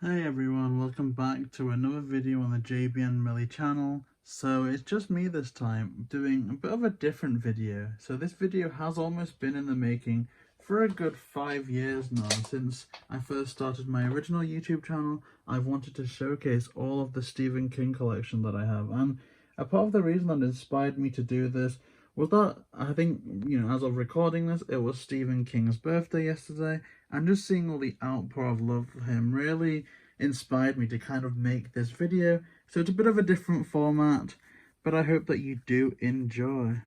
Hey everyone, welcome back to another video on the JBN Millie channel. So it's just me this time doing a bit of a different video. So this video has almost been in the making for a good 5 years now. Since I first started my original YouTube channel, I've wanted to showcase all of the Stephen King collection that I have. And a part of the reason that inspired me to do this was that I think, as of recording this, it was Stephen King's birthday yesterday. And just seeing all the outpour of love for him really inspired me to kind of make this video. So it's a bit of a different format, but I hope that you do enjoy.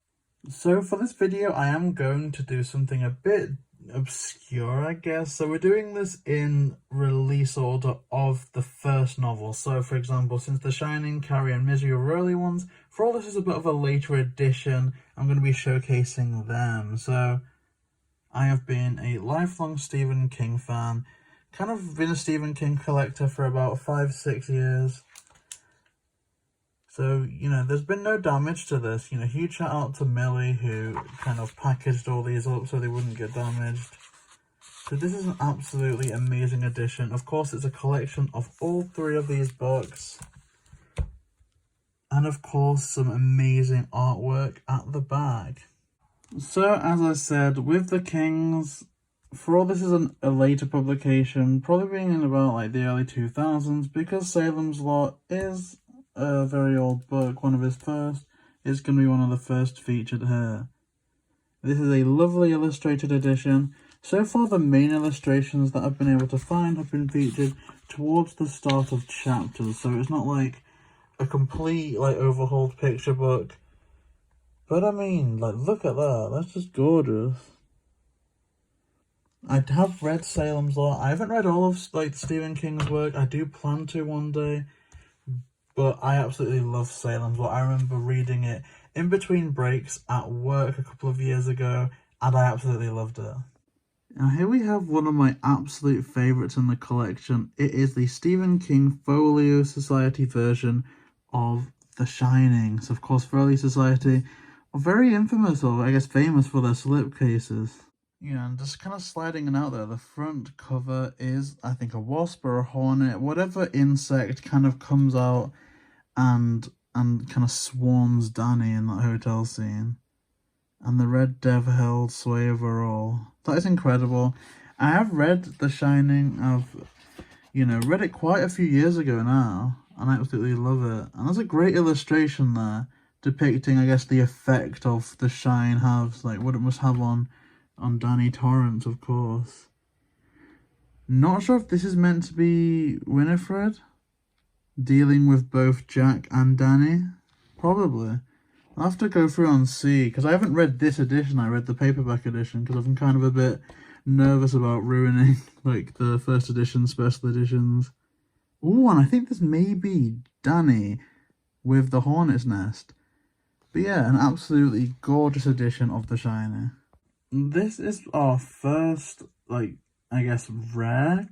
So for this video, I am going to do something a bit obscure, I guess. So we're doing this in release order of the first novel. So for example, since The Shining, Carrie and Misery were early ones, for all this is a bit of a later edition, I'm going to be showcasing them. So I have been a lifelong Stephen King fan, kind of been a Stephen King collector for about 5-6 years. So, there's been no damage to this. Huge shout out to Millie, who kind of packaged all these up so they wouldn't get damaged. So this is an absolutely amazing edition. Of course, it's a collection of all 3 of these books. And of course, some amazing artwork at the back. So, as I said, with the Kings, for all this is a later publication, probably being in about like the early 2000s, because Salem's Lot is a very old book, one of his first, it's going to be one of the first featured here. This is a lovely illustrated edition. So far the main illustrations that I've been able to find have been featured towards the start of chapters, so it's not like a complete overhauled picture book. But I mean, look at that, that's just gorgeous. I have read Salem's Lot. I haven't read all of Stephen King's work. I do plan to one day, but I absolutely love Salem's Lot. I remember reading it in between breaks at work a couple of years ago, and I absolutely loved it. Now here we have one of my absolute favourites in the collection. It is the Stephen King Folio Society version of The Shining. So of course, Folio Society are very infamous, or I guess famous, for their slipcases. And just kind of sliding it out there, the front cover is, I think, a wasp or a hornet, whatever insect kind of comes out and kind of swarms Danny in that hotel scene. And the red dove-held sway overall. That is incredible. I have read The Shining. I've, read it quite a few years ago now, and I absolutely love it. And there's a great illustration there depicting, I guess, the effect of the shine has, what it must have on Danny Torrance, of course. Not sure if this is meant to be Winifred dealing with both Jack and Danny. Probably. I'll have to go through and see, because I haven't read this edition. I read the paperback edition, because I'm kind of a bit nervous about ruining, the first edition, special editions. Ooh, and I think this may be Danny with the hornet's nest. But yeah, an absolutely gorgeous edition of The Shining. This is our first, I guess, rare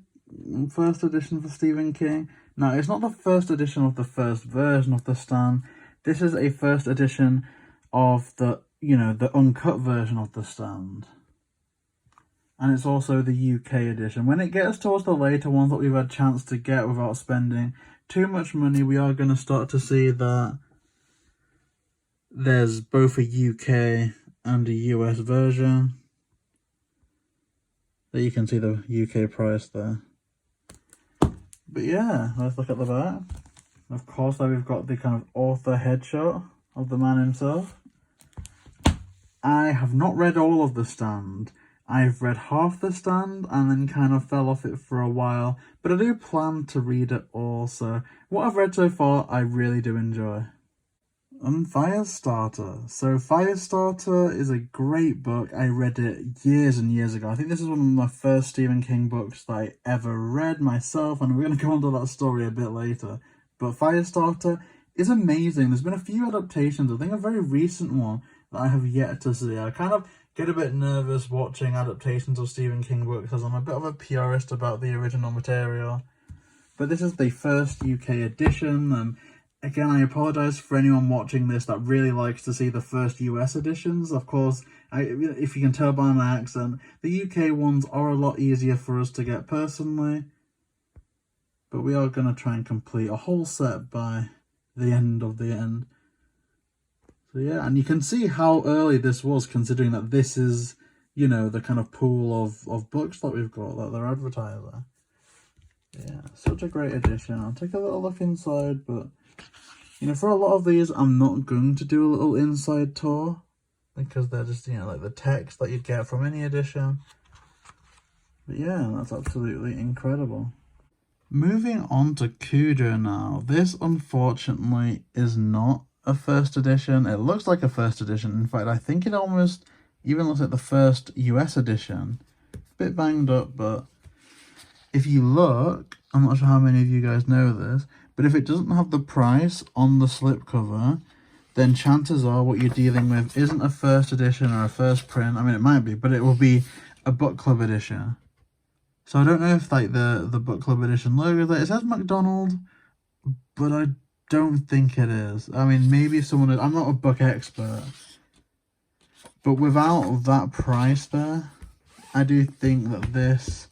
first edition for Stephen King. Now, it's not the first edition of the first version of The Stand. This is a first edition of the uncut version of The Stand. And it's also the UK edition. When it gets towards the later ones that we've had a chance to get without spending too much money, we are going to start to see that there's both a UK and a US version. There you can see the UK price there. But yeah, let's look at the back. Of course, there we've got the kind of author headshot of the man himself. I have not read all of The Stand. I've read half The Stand and then kind of fell off it for a while, but I do plan to read it all, so what I've read so far I really do enjoy. Firestarter. So Firestarter is a great book. I read it years and years ago. I think this is one of my first Stephen King books that I ever read myself, and we're going to go into that story a bit later. But Firestarter is amazing. There's been a few adaptations. I think a very recent one that I have yet to see. I kind of get a bit nervous watching adaptations of Stephen King books, as I'm a bit of a purist about the original material. But this is the first UK edition. Again, I apologise for anyone watching this that really likes to see the first US editions. Of course, if you can tell by my accent, the UK ones are a lot easier for us to get personally. but we are going to try and complete a whole set by the end of the end. So yeah, and you can see how early this was, considering that this is, you know, the kind of pool of books that we've got that they're advertising. Yeah, such a great edition. I'll take a little look inside, but, you know, for a lot of these, I'm not going to do a little inside tour, because they're just, you know, like the text that you'd get from any edition. But yeah, that's absolutely incredible. Moving on to Cujo now. This, unfortunately, is not a first edition. It looks like a first edition. In fact, I think it almost even looks like the first US edition. Bit banged up, but if you look, I'm not sure how many of you guys know this, but if it doesn't have the price on the slipcover, then chances are what you're dealing with isn't a first edition or a first print. I mean, it might be, but it will be a book club edition. So I don't know if like the book club edition logo, like, it says McDonald, but I don't think it is. I mean, maybe someone, I'm not a book expert, but without that price there, I do think that this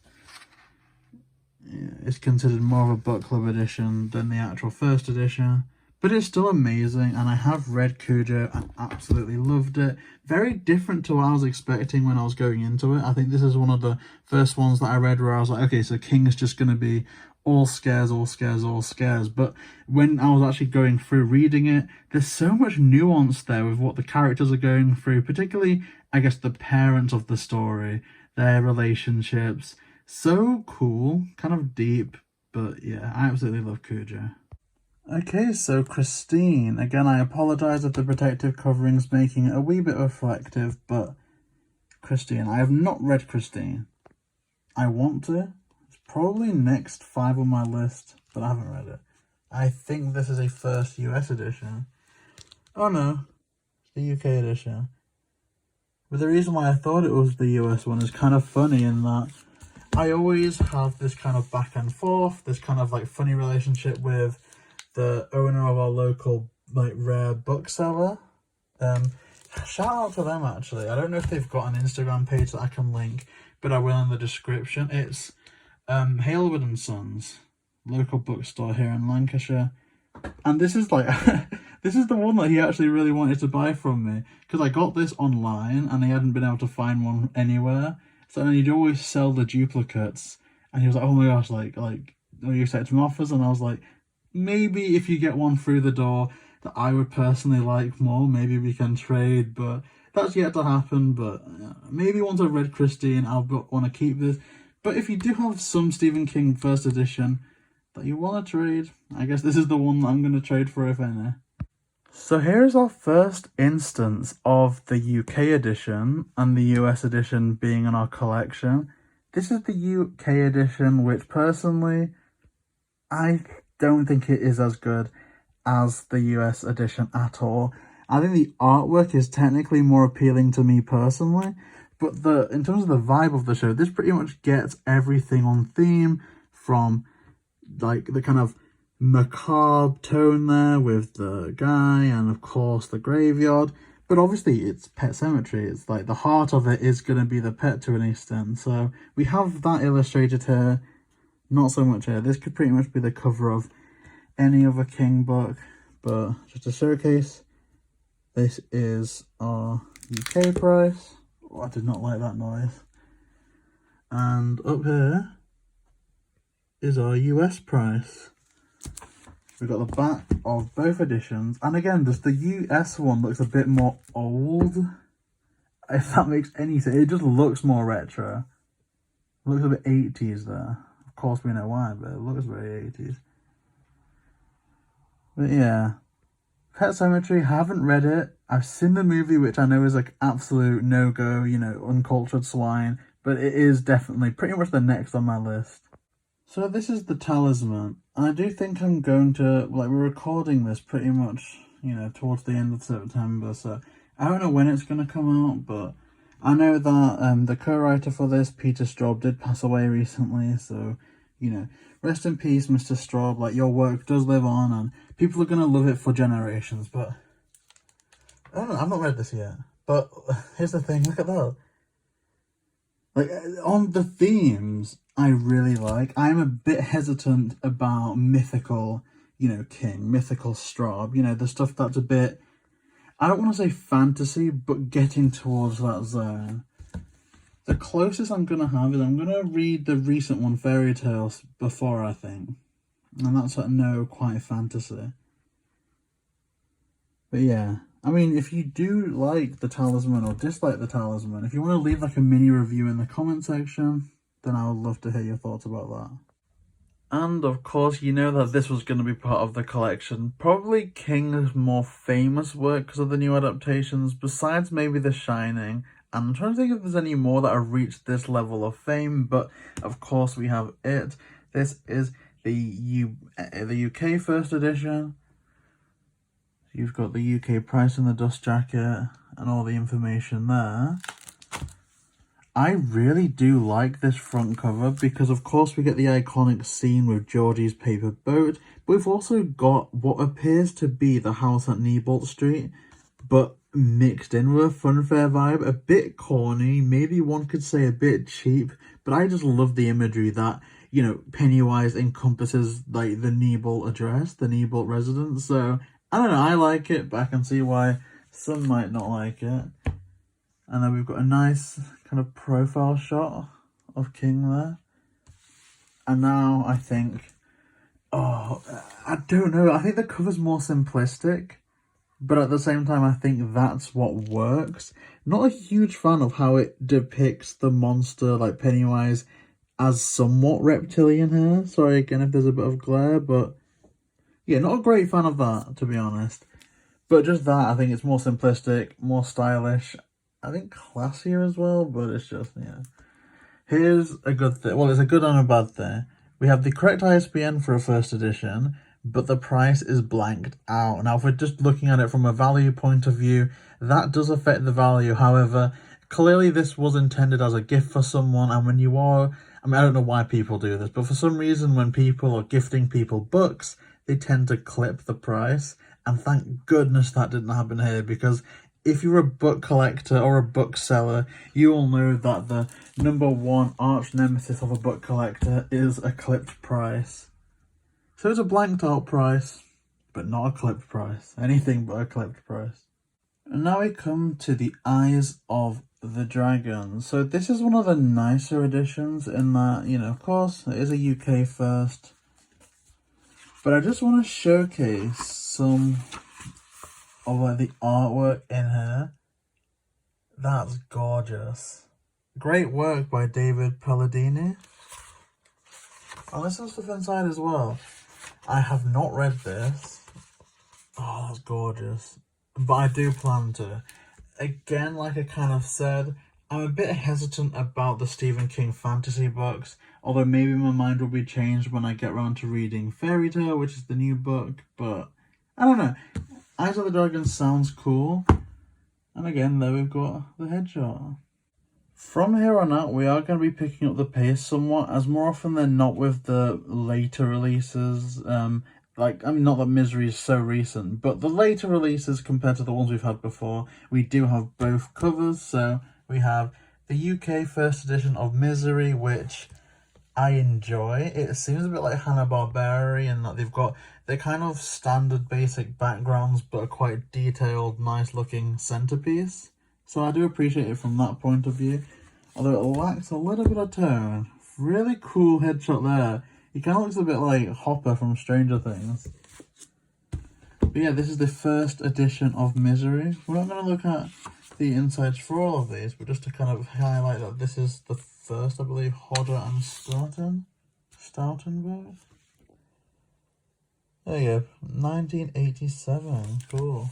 is considered more of a book club edition than the actual first edition. But it's still amazing, and I have read Cujo and absolutely loved it. Very different to what I was expecting when I was going into it. I think this is one of the first ones that I read where I was like, okay, so King's just going to be all scares, all scares, all scares. But when I was actually going through reading it, there's so much nuance there with what the characters are going through, particularly, I guess, the parents of the story, their relationships. So cool, kind of deep, but yeah, I absolutely love Cujo. Okay, so Christine. Again, I apologise if the protective covering's making it a wee bit reflective, but Christine. I have not read Christine. I want to. It's probably next 5 on my list, but I haven't read it. I think this is a first US edition. Oh no, the UK edition. But the reason why I thought it was the US one is kind of funny in that I always have this kind of back and forth, this kind of like funny relationship with the owner of our local like rare bookseller. Shout out to them actually. I don't know if they've got an Instagram page that I can link, but I will in the description. It's Hailwood and Sons, local bookstore here in Lancashire. And this is like this is the one that he actually really wanted to buy from me, because I got this online and he hadn't been able to find one anywhere. So then he'd always sell the duplicates, and he was like, oh my gosh, like are you accepting offers? And I was like, maybe if you get one through the door that I would personally like more, maybe we can trade, but that's yet to happen. But maybe once I've read Christine, I'll want to keep this. But if you do have some Stephen King first edition that you want to trade, I guess this is the one that I'm going to trade for, if any. So here's our first instance of the UK edition and the US edition being in our collection. This is the UK edition, which personally, I don't think it is as good as the US edition at all. I think the artwork is technically more appealing to me personally, but in terms of the vibe of the show, this pretty much gets everything on theme, from like the kind of macabre tone there with the guy and of course the graveyard, but obviously it's Pet Sematary. It's like the heart of it is going to be the pet to an extent, so we have that illustrated here. Not so much here. This could pretty much be the cover of any other King book, but just to showcase, this is our UK price. Oh, I did not like that noise. And up here is our US price. We've got the back of both editions, and again, just the US one looks a bit more old, if that makes any sense. It just looks more retro. It looks a bit 80s there. Of course we know why, but it looks very 80s. But yeah, Pet Sematary, haven't read it. I've seen the movie, which I know is like absolute no-go, you know, uncultured swine, but it is definitely pretty much the next on my list. So this is the Talisman. I do think I'm going to, like, we're recording this pretty much, you know, towards the end of September, so I don't know when it's going to come out, but I know that the co-writer for this, Peter Straub, did pass away recently, so, you know, rest in peace, Mr. Straub. Like, your work does live on, and people are going to love it for generations, but I don't know, I've not read this yet. But here's the thing, look at that. Like, on the themes, I really like. I'm a bit hesitant about mythical, King, mythical Straub, the stuff that's a bit, I don't want to say fantasy, but getting towards that zone. The closest I'm going to have is I'm going to read the recent one, Fairy Tales, before, I think. And that's no, quite fantasy. But yeah, I mean, if you do like the Talisman or dislike the Talisman, if you want to leave like a mini review in the comment section, then I would love to hear your thoughts about that. And of course, you know that this was going to be part of the collection. Probably King's more famous work because of the new adaptations, besides maybe The Shining. And I'm trying to think if there's any more that have reached this level of fame, but of course we have it. This is the UK first edition. You've got the UK price in the dust jacket and all the information there. I really do like this front cover because of course we get the iconic scene with Georgie's paper boat, but we've also got what appears to be the house at Newbolt Street, but mixed in with a funfair vibe, a bit corny, maybe one could say a bit cheap, but I just love the imagery that, Pennywise encompasses like the Newbolt address, the Newbolt residence, so I don't know, I like it, but I can see why some might not like it. And then we've got a nice kind of profile shot of King there. And now I think, I don't know, I think the cover's more simplistic, but at the same time I think that's what works. Not a huge fan of how it depicts the monster, like Pennywise, as somewhat reptilian here. Sorry again if there's a bit of glare, but yeah, not a great fan of that, to be honest. But just that, I think it's more simplistic, more stylish, I think classier as well, but it's just, yeah. Here's a good thing. Well, it's a good and a bad thing. We have the correct ISBN for a first edition, but the price is blanked out. Now, if we're just looking at it from a value point of view, that does affect the value. However, clearly this was intended as a gift for someone, and when you are, I don't know why people do this, but for some reason when people are gifting people books, they tend to clip the price, and thank goodness that didn't happen here, because if you're a book collector or a bookseller, you will know that the #1 arch nemesis of a book collector is a clipped price. So it's a blanked out price, but not a clipped price. Anything but a clipped price. And now we come to the Eyes of the Dragon. So this is one of the nicer editions in that, of course, it is a UK first. But I just want to showcase some of like the artwork in here. That's gorgeous. Great work by David Palladini. And there's some stuff inside as well. I have not read this. Oh, that's gorgeous. But I do plan to. Again, like I kind of said, I'm a bit hesitant about the Stephen King fantasy books, although maybe my mind will be changed when I get around to reading Fairy Tale, which is the new book, but I don't know. Eyes of the Dragon sounds cool. And again, there we've got the headshot. From here on out, we are going to be picking up the pace somewhat, as more often than not with the later releases, not that Misery is so recent, but the later releases compared to the ones we've had before, we do have both covers. So we have the UK first edition of Misery, which I enjoy. It seems a bit like Hanna-Barbera in that they've got their kind of standard basic backgrounds, but a quite detailed, nice looking centerpiece. So I do appreciate it from that point of view, although it lacks a little bit of tone. Really cool headshot there. He kind of looks a bit like Hopper from Stranger Things. But yeah, this is the first edition of Misery. We're not going to look at the insides for all of these, but just to kind of highlight that this is the first, I believe, Hodder and Stoughton book. There you go, 1987, cool.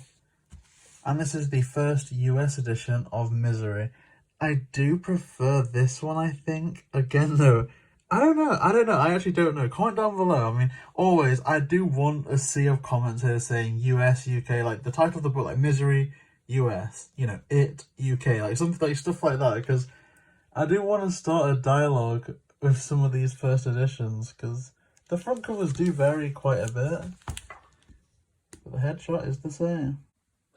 And this is the first US edition of Misery. I do prefer this one, I think. Again, though, I don't know, I actually don't know. Comment down below. I mean, always, I do want a sea of comments here saying US, UK, like the title of the book, like Misery, US, It, UK, like something like stuff like that, because I do want to start a dialogue with some of these first editions, because the front covers do vary quite a bit, but the headshot is the same.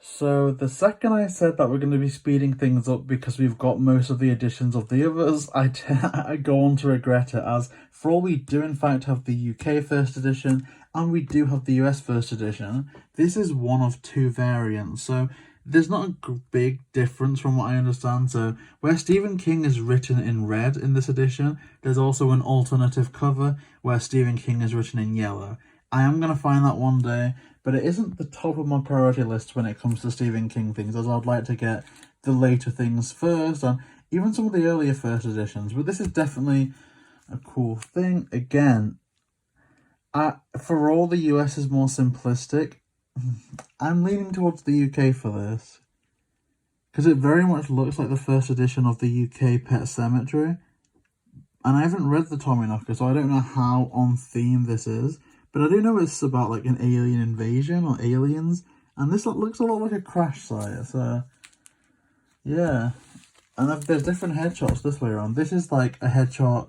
So the second I said that we're going to be speeding things up because we've got most of the editions of the others, I go on to regret it, as for all we do in fact have the UK first edition and we do have the US first edition, this is one of two variants, so there's not a big difference from what I understand. So where Stephen King is written in red in this edition, there's also an alternative cover where Stephen King is written in yellow. I am going to find that one day, but it isn't the top of my priority list when it comes to Stephen King things, as I'd like to get the later things first, and even some of the earlier first editions. But this is definitely a cool thing. Again, for all the US is more simplistic, I'm leaning towards the UK for this, because it very much looks like the first edition of the UK Pet Sematary, and I haven't read the Tommyknocker, so I don't know how on theme this is. But I do know it's about like an alien invasion or aliens, and this looks a lot like a crash site, so yeah. And there's different headshots this way around. This is like a headshot,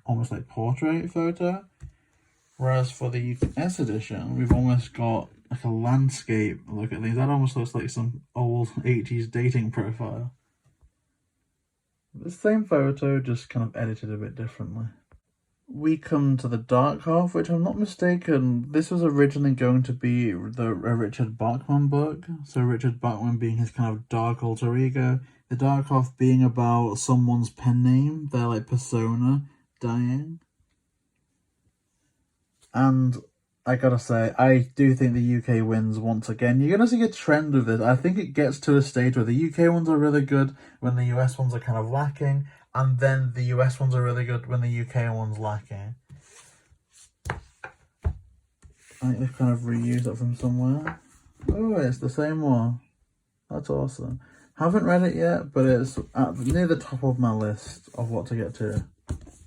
almost like portrait photo, whereas for the US edition, we've almost got like a landscape look at things. That almost looks like some old 80s dating profile. The same photo, just kind of edited a bit differently. We come to the dark half, which I'm not mistaken, this was originally going to be a Richard Bachman book. So Richard Bachman being his kind of dark alter ego. The dark half being about someone's pen name, their like persona, dying. And I gotta say, I do think the UK wins once again. You're gonna see a trend with this. I think it gets to a stage where the UK ones are really good when the US ones are kind of lacking, and then the US ones are really good when the UK one's lacking. I think they've kind of reused it from somewhere. Oh, it's the same one. That's awesome. Haven't read it yet, but it's near the top of my list of what to get to.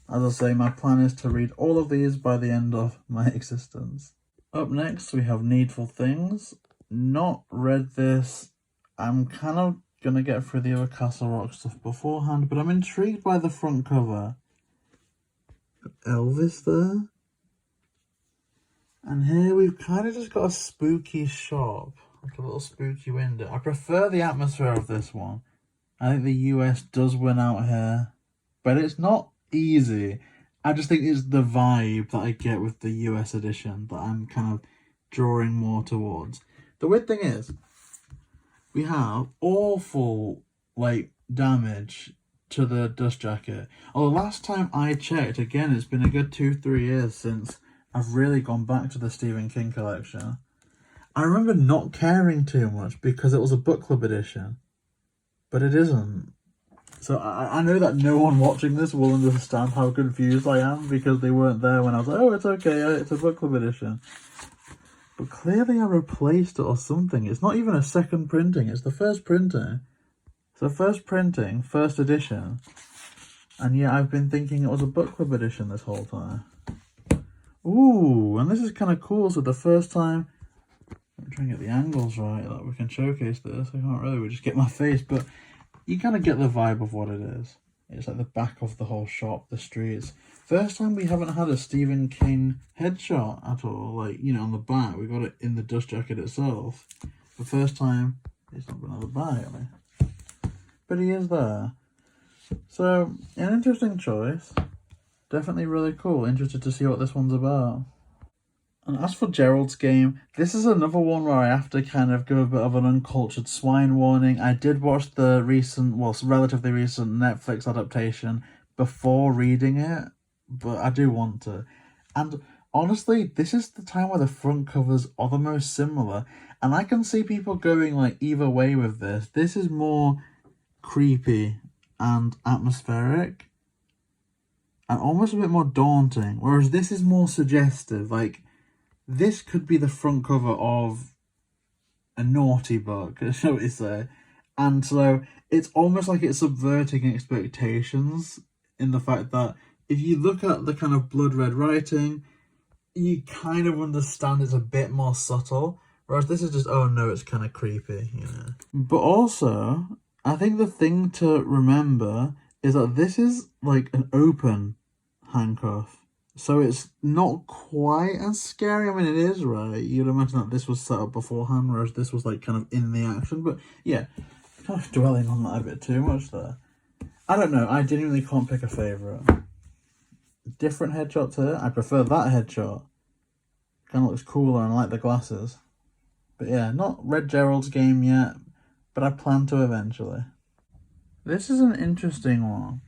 As I say, my plan is to read all of these by the end of my existence. Up next, we have Needful Things. Not read this. I'm kind of going to get through the other Castle Rock stuff beforehand, but I'm intrigued by the front cover. Elvis there. And here we've kind of just got a spooky shop, like a little spooky window. I prefer the atmosphere of this one. I think the US does win out here, but it's not easy. I just think it's the vibe that I get with the US edition that I'm kind of drawing more towards. The weird thing is, we have awful like damage to the dust jacket. Although last time I checked, again, it's been a good 2-3 years since I've really gone back to the Stephen King collection. I remember not caring too much because it was a book club edition, but it isn't. So I know that no one watching this will understand how confused I am because they weren't there when I was like, oh, it's okay, it's a book club edition. But clearly I replaced it or something. It's not even a second printing, it's the first printing. So first printing, first edition. And yeah, I've been thinking it was a book club edition this whole time. Ooh, and this is kind of cool. So the first time, I'm trying to get the angles right, that we can showcase this. I can't really, we just get my face, but you kind of get the vibe of what it is. It's like the back of the whole shop, the streets. First time we haven't had a Stephen King headshot at all. Like, you know, on the back. We got it in the dust jacket itself. The first time, it's not been on the back, but he is there. So, an interesting choice. Definitely really cool. Interested to see what this one's about. And as for Gerald's Game, this is another one where I have to kind of give a bit of an uncultured swine warning. I did watch the recent, well, relatively recent Netflix adaptation before reading it, but I do want to. And honestly, this is the time where the front covers are the most similar, and I can see people going like either way with this. This is more creepy and atmospheric, and almost a bit more daunting, whereas this is more suggestive. Like, this could be the front cover of a naughty book, shall we say. And so it's almost like it's subverting expectations in the fact that if you look at the kind of blood red writing, you kind of understand it's a bit more subtle. Whereas this is just, oh no, it's kind of creepy, you know. But also, I think the thing to remember is that this is like an open handcuff. So it's not quite as scary. I mean, it is, right? You'd imagine that this was set up beforehand, whereas this was like kind of in the action. But yeah, kind of dwelling on that a bit too much there. I don't know. I genuinely can't pick a favourite. Different headshots here. I prefer that headshot. Kind of looks cooler and I like the glasses. But yeah, not Red Gerald's game yet, but I plan to eventually. This is an interesting one.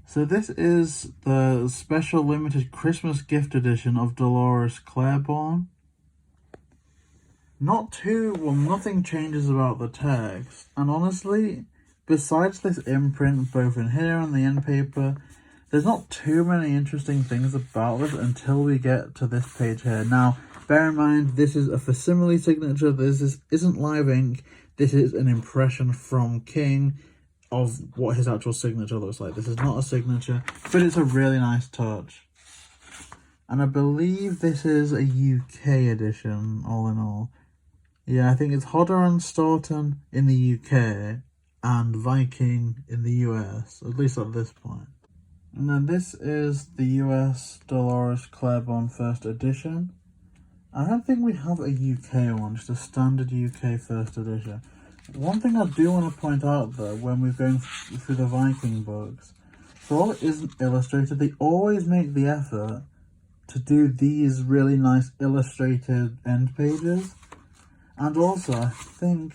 So this is the special limited Christmas gift edition of Dolores Claiborne. Nothing changes about the text. And honestly, besides this imprint both in here and the end paper, there's not too many interesting things about this until we get to this page here. Now, bear in mind, this is a facsimile signature. This isn't live ink. This is an impression from King of what his actual signature looks like. This is not a signature, but it's a really nice touch. And I believe this is a UK edition, all in all. Yeah, I think it's Hodder and Staunton in the UK and Viking in the US, at least at this point. And then this is the US Dolores Claiborne first edition. I don't think we have a UK one, just a standard UK first edition. One thing I do want to point out though, when we're going through the Viking books, for all it isn't illustrated, they always make the effort to do these really nice illustrated end pages. And also, I think,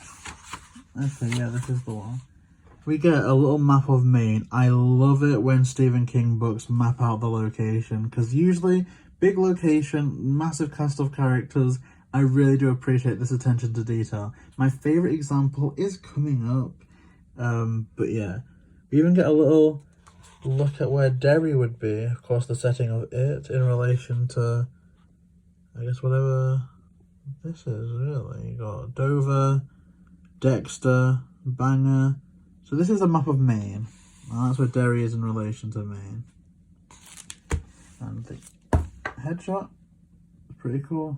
okay, yeah, this is the one. We get a little map of Maine. I love it when Stephen King books map out the location, because usually, big location, massive cast of characters, I really do appreciate this attention to detail. My favourite example is coming up, but yeah. We even get a little look at where Derry would be, of course the setting of it, in relation to, I guess, whatever this is, really. You got Dover, Dexter, Bangor. So this is a map of Maine, and that's where Derry is in relation to Maine. And the headshot is pretty cool.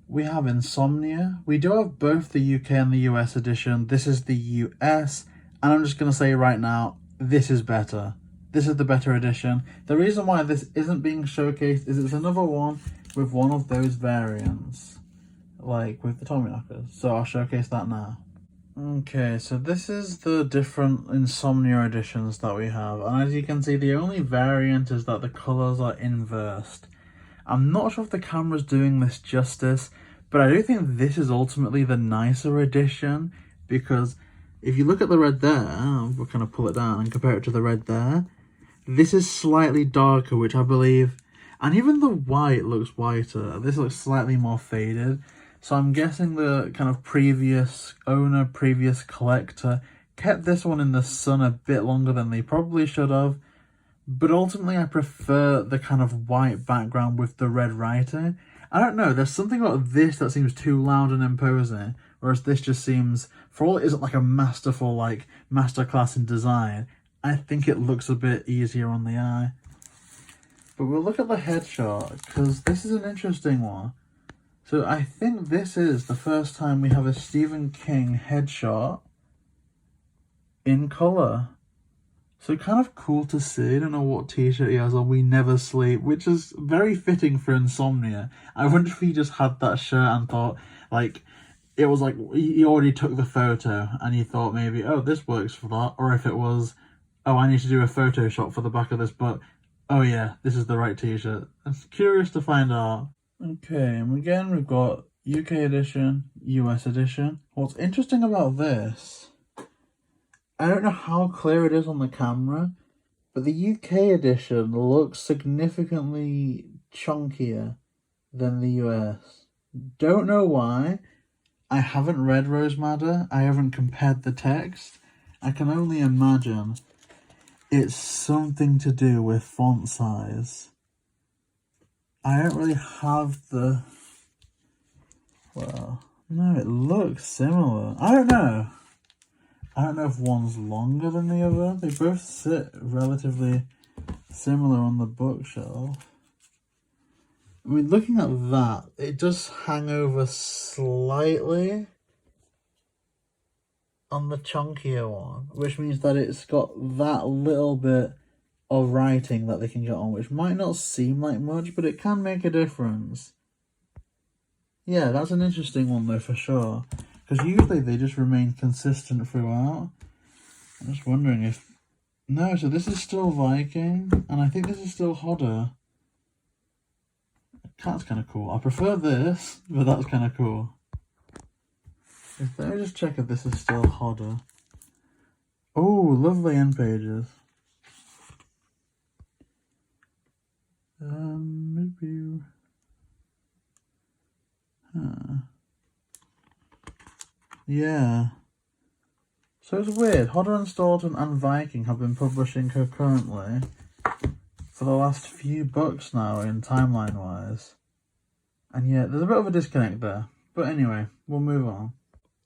We have Insomnia. We do have both the UK and the US edition. This is the US, and I'm just going to say right now, this is better. This is the better edition. The reason why this isn't being showcased is it's another one with one of those variants, like with the Tommyknockers. So I'll showcase that now. Okay, so this is the different Insomnia editions that we have, and as you can see, the only variant is that the colours are inversed. I'm not sure if the camera's doing this justice, but I do think this is ultimately the nicer edition, because if you look at the red there, we'll kind of pull it down and compare it to the red there, this is slightly darker, which I believe, and even the white looks whiter. This looks slightly more faded, so I'm guessing the kind of previous owner, previous collector, kept this one in the sun a bit longer than they probably should have. But ultimately, I prefer the kind of white background with the red writing. I don't know, there's something about this that seems too loud and imposing, whereas this just seems, for all it isn't like a masterful, like, masterclass in design, I think it looks a bit easier on the eye. But we'll look at the headshot, because this is an interesting one. So I think this is the first time we have a Stephen King headshot in colour. So kind of cool to see. I don't know what t-shirt he has on, We Never Sleep, which is very fitting for Insomnia. I wonder if he just had that shirt and thought, like, it was like, he already took the photo and he thought maybe, oh, this works for that. Or if it was, oh, I need to do a Photoshop for the back of this book. Oh yeah, this is the right t-shirt. I'm curious to find out. Okay, and again, we've got UK edition, US edition. What's interesting about this, I don't know how clear it is on the camera, but the UK edition looks significantly chunkier than the US. Don't know why. I haven't read Rose Madder. I haven't compared the text. I can only imagine it's something to do with font size. I don't really have the... Well, no, it looks similar. I don't know. I don't know if one's longer than the other. They both sit relatively similar on the bookshelf. I mean, looking at that, it does hang over slightly on the chunkier one, which means that it's got that little bit of writing that they can get on, which might not seem like much, but it can make a difference. Yeah, that's an interesting one though, for sure. Because usually they just remain consistent throughout. I'm just wondering if... No, so this is still Viking, and I think this is still Hodder. That's kind of cool. I prefer this, but that's kind of cool. Let me just check if this is still Hodder. Oh, lovely end pages. Maybe... Yeah. So it's weird. Hodder and Staunton and Viking have been publishing concurrently for the last few books now, in timeline-wise. And yeah, there's a bit of a disconnect there. But anyway, we'll move on.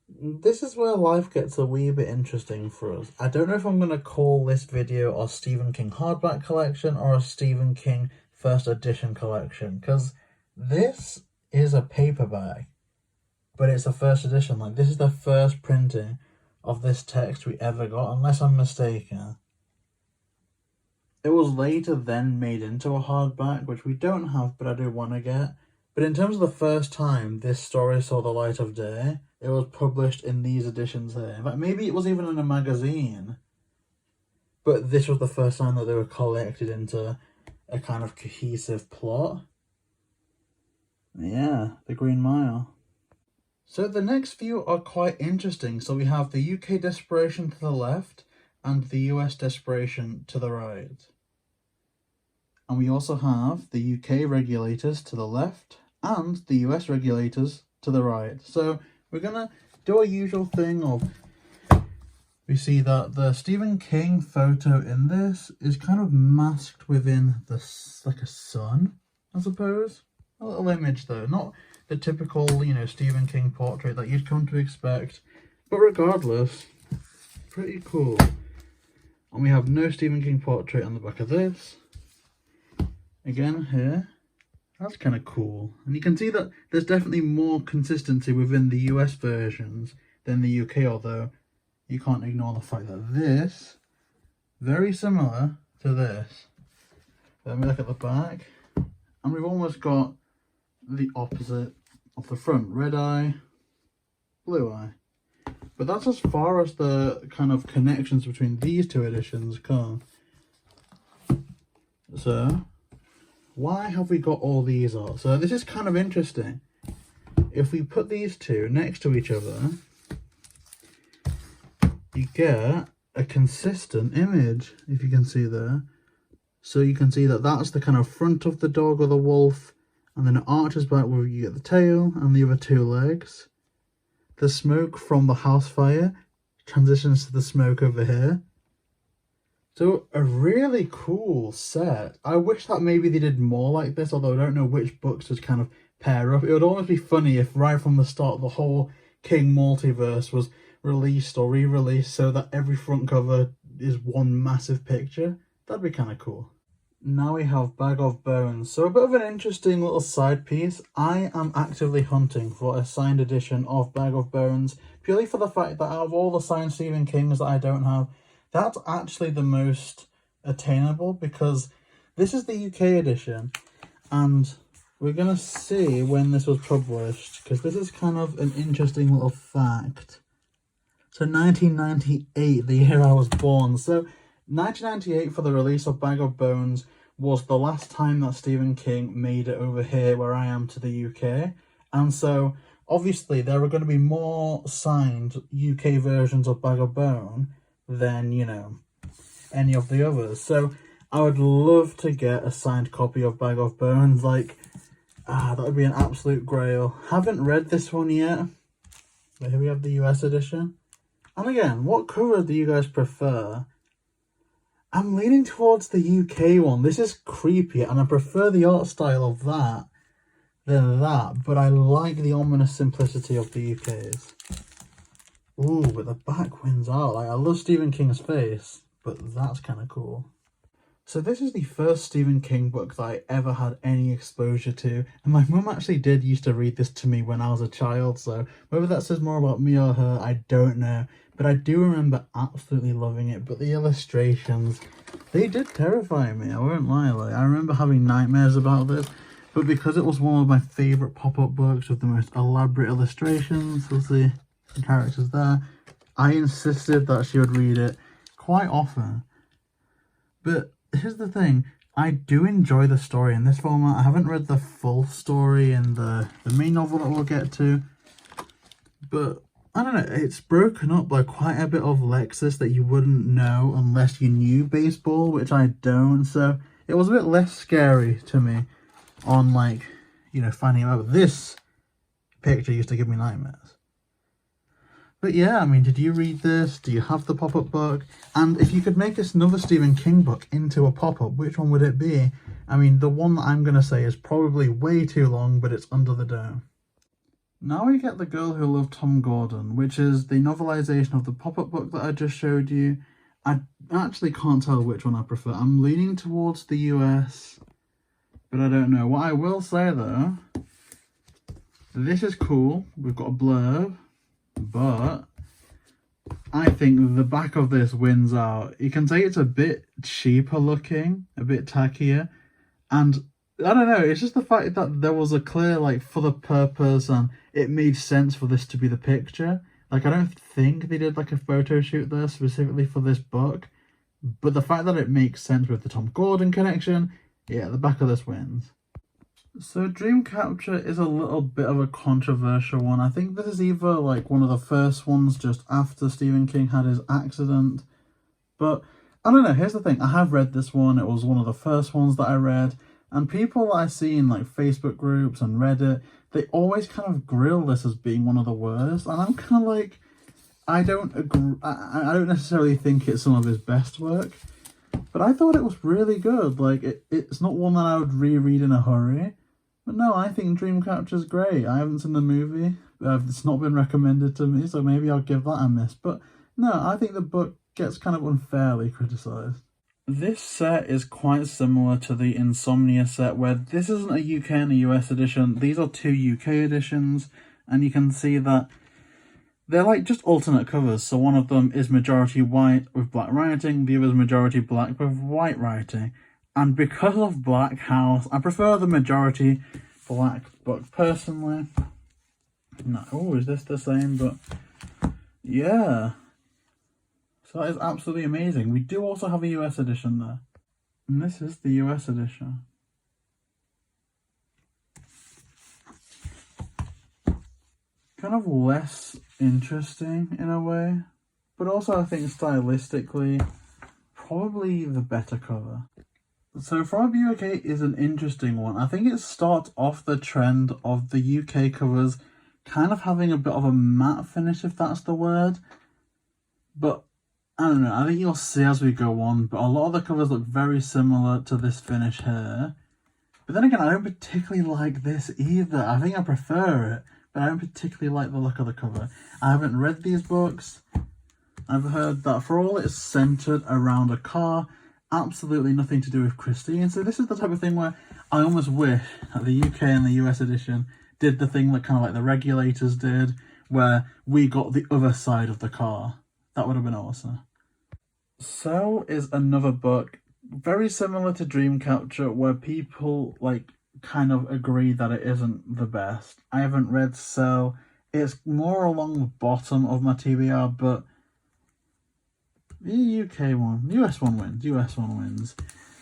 This is where life gets a wee bit interesting for us. I don't know if I'm going to call this video a Stephen King hardback collection or a Stephen King first edition collection, because this is a paperback, but it's a first edition. Like, this is the first printing of this text we ever got, unless I'm mistaken. It was later then made into a hardback, which we don't have, but I do want to get. But in terms of the first time this story saw the light of day, it was published in these editions here. In fact, maybe it was even in a magazine. But this was the first time that they were collected into a kind of cohesive plot. Yeah, The Green Mile. So the next few are quite interesting. So we have the UK Desperation to the left and the US Desperation to the right. And we also have the UK Regulators to the left and the US Regulators to the right. So we're going to do our usual thing of, we see that the Stephen King photo in this is kind of masked within this, like a sun, I suppose. A little image though, not the typical, you know, Stephen King portrait that you'd come to expect. But regardless, pretty cool. And we have no Stephen King portrait on the back of this. Again, here. That's kind of cool. And you can see that there's definitely more consistency within the US versions than the UK, although you can't ignore the fact that this, very similar to this. Let me look at the back. And we've almost got the opposite of the front. Red eye, blue eye. But that's as far as the kind of connections between these two editions come. So, why have we got all these art? So this is kind of interesting. If we put these two next to each other, you get a consistent image, if you can see there. So you can see that that's the kind of front of the dog or the wolf, and then it arches back where you get the tail and the other two legs. The smoke from the house fire transitions to the smoke over here. So a really cool set. I wish that maybe they did more like this, although I don't know which books would kind of pair up. It would almost be funny if right from the start the whole King multiverse was released or re-released so that every front cover is one massive picture. That'd be kind of cool. Now we have Bag of Bones. So a bit of an interesting little side piece. I am actively hunting for a signed edition of Bag of Bones, purely for the fact that out of all the signed Stephen Kings that I don't have, that's actually the most attainable, because this is the UK edition, and we're going to see when this was published, because this is kind of an interesting little fact. So 1998, the year I was born. So 1998 for the release of Bag of Bones was the last time that Stephen King made it over here where I am to the UK. And so obviously there are going to be more signed UK versions of Bag of Bone than, you know, any of the others. So I would love to get a signed copy of Bag of Bones. Like, that would be an absolute grail. Haven't read this one yet. But here we have the US edition. And again, what cover do you guys prefer? I'm leaning towards the UK one. This is creepy, and I prefer the art style of that than that, but I like the ominous simplicity of the UK's. Ooh, but the back wins out. Like, I love Stephen King's face, but that's kind of cool. So this is the first Stephen King book that I ever had any exposure to, and my mum actually did used to read this to me when I was a child, so whether that says more about me or her, I don't know. but I do remember absolutely loving it. But the illustrations, they did terrify me, I won't lie. Like, I remember having nightmares about this, but because it was one of my favourite pop-up books with the most elaborate illustrations, you'll see the characters there, I insisted that she would read it quite often. But here's the thing, I do enjoy the story in this format. I haven't read the full story in the main novel that we'll get to, but I don't know, it's broken up by quite a bit of Lexis that you wouldn't know unless you knew baseball, which I don't, so it was a bit less scary to me on, like, you know, finding out this picture used to give me nightmares. But yeah, I mean, did you read this? Do you have the pop-up book? And if you could make another Stephen King book into a pop-up, which one would it be? I mean, the one that I'm going to say is probably way too long, but it's Under the Dome. Now we get The Girl Who Loved Tom Gordon, which is the novelization of the pop-up book that I just showed you. I actually can't tell which one I prefer. I'm leaning towards the US, but I don't know. What I will say though, this is cool. We've got a blurb, but I think the back of this wins out. You can say it's a bit cheaper looking, a bit tackier, and I don't know, it's just the fact that there was a clear, like, for the purpose, and it made sense for this to be the picture. Like, I don't think they did, like, a photo shoot there specifically for this book, but the fact that it makes sense with the Tom Gordon connection, yeah, the back of this wins. So Dreamcatcher is a little bit of a controversial one. I think this is either, like, one of the first ones just after Stephen King had his accident, but I don't know, here's the thing, I have read this one, it was one of the first ones that I read, and people that I see in, like, Facebook groups and Reddit, they always kind of grill this as being one of the worst. And I'm kind of like, I don't agree. I don't necessarily think it's some of his best work, but I thought it was really good. Like, it's not one that I would reread in a hurry. But no, I think Dreamcatcher's great. I haven't seen the movie. It's not been recommended to me, so maybe I'll give that a miss. But no, I think the book gets kind of unfairly criticised. This set is quite similar to the Insomnia set, where this isn't a UK and a US edition. These are two UK editions, and you can see that they're like just alternate covers. So one of them is majority white with black writing, the other is majority black with white writing. And because of Black House, I prefer the majority black book personally. No, oh, is this the same? But yeah. So that is absolutely amazing. We do also have a US edition there. And this is the US edition. Kind of less interesting in a way, but also I think stylistically, probably the better cover. So From UK is an interesting one. I think it starts off the trend of the UK covers kind of having a bit of a matte finish, if that's the word. But I don't know, I think you'll see as we go on, but a lot of the covers look very similar to this finish here. But then again, I don't particularly like this either. I think I prefer it, but I don't particularly like the look of the cover. I haven't read these books. I've heard that for all it's centered around a car, absolutely nothing to do with Christine. So this is the type of thing where I almost wish that the UK and the US edition did the thing that kind of like the Regulators did, where we got the other side of the car. That would have been awesome. Cell is another book very similar to Dreamcatcher, where people like kind of agree that it isn't the best. I haven't read Cell. It's more along the bottom of my TBR, but the UK one, US one wins. US one wins.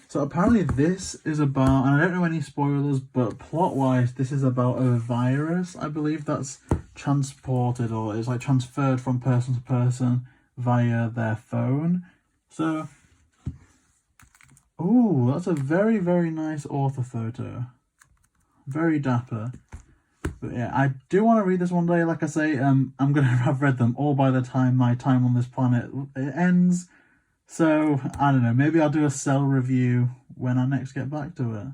So apparently this is about, and I don't know any spoilers, but plot-wise, this is about a virus, I believe, that's transported, or it's like transferred from person to person via their phone. So, ooh, that's a very, very nice author photo. Very dapper. But yeah, I do want to read this one day. Like I say, I'm going to have read them all by the time my time on this planet ends. So, I don't know, maybe I'll do a Cell review when I next get back to it.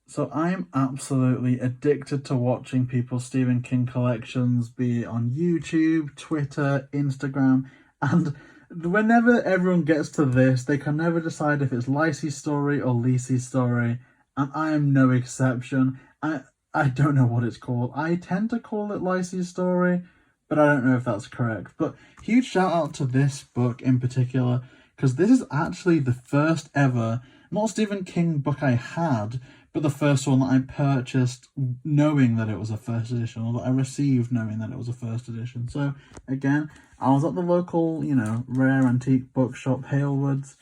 So I'm absolutely addicted to watching people's Stephen King collections, be it on YouTube, Twitter, Instagram, and whenever everyone gets to this, they can never decide if it's Lacey's story or Lacey's story, and I am no exception. I don't know what it's called. I tend to call it Lacey's story, but I don't know if that's correct. But huge shout out to this book in particular, because this is actually the first ever, not Stephen King book I had, but the first one that I purchased knowing that it was a first edition, or that I received knowing that it was a first edition. So again, I was at the local, rare antique bookshop, Halewoods,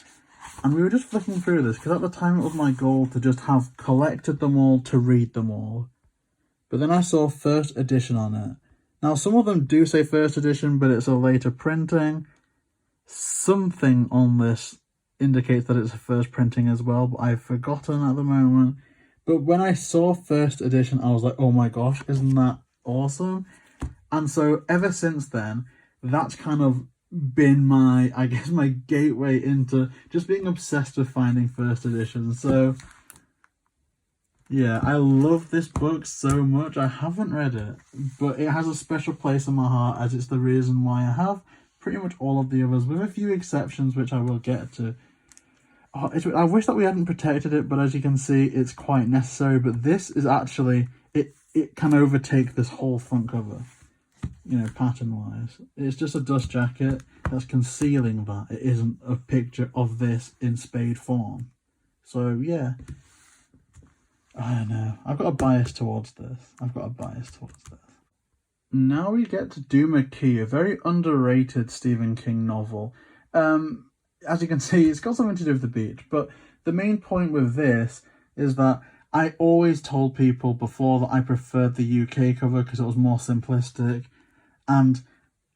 and we were just flicking through this, because at the time it was my goal to just have collected them all, to read them all. But then I saw first edition on it. Now, some of them do say first edition, but it's a later printing. Something on this indicates that it's a first printing as well, but I've forgotten at the moment. But when I saw first edition, I was like, oh my gosh, isn't that awesome? And so ever since then, that's kind of been my gateway into just being obsessed with finding first editions. So yeah, I love this book so much. I haven't read it, but it has a special place in my heart, as it's the reason why I have pretty much all of the others, with a few exceptions which I will get to. I wish that we hadn't protected it, but as you can see, it's quite necessary. But this is actually, it can overtake this whole front cover, pattern-wise. It's just a dust jacket that's concealing that. It isn't a picture of this in spade form. So, yeah. I don't know. I've got a bias towards this. Now we get to Duma Key, a very underrated Stephen King novel. As you can see, it's got something to do with the beach, but the main point with this is that I always told people before that I preferred the UK cover because it was more simplistic, and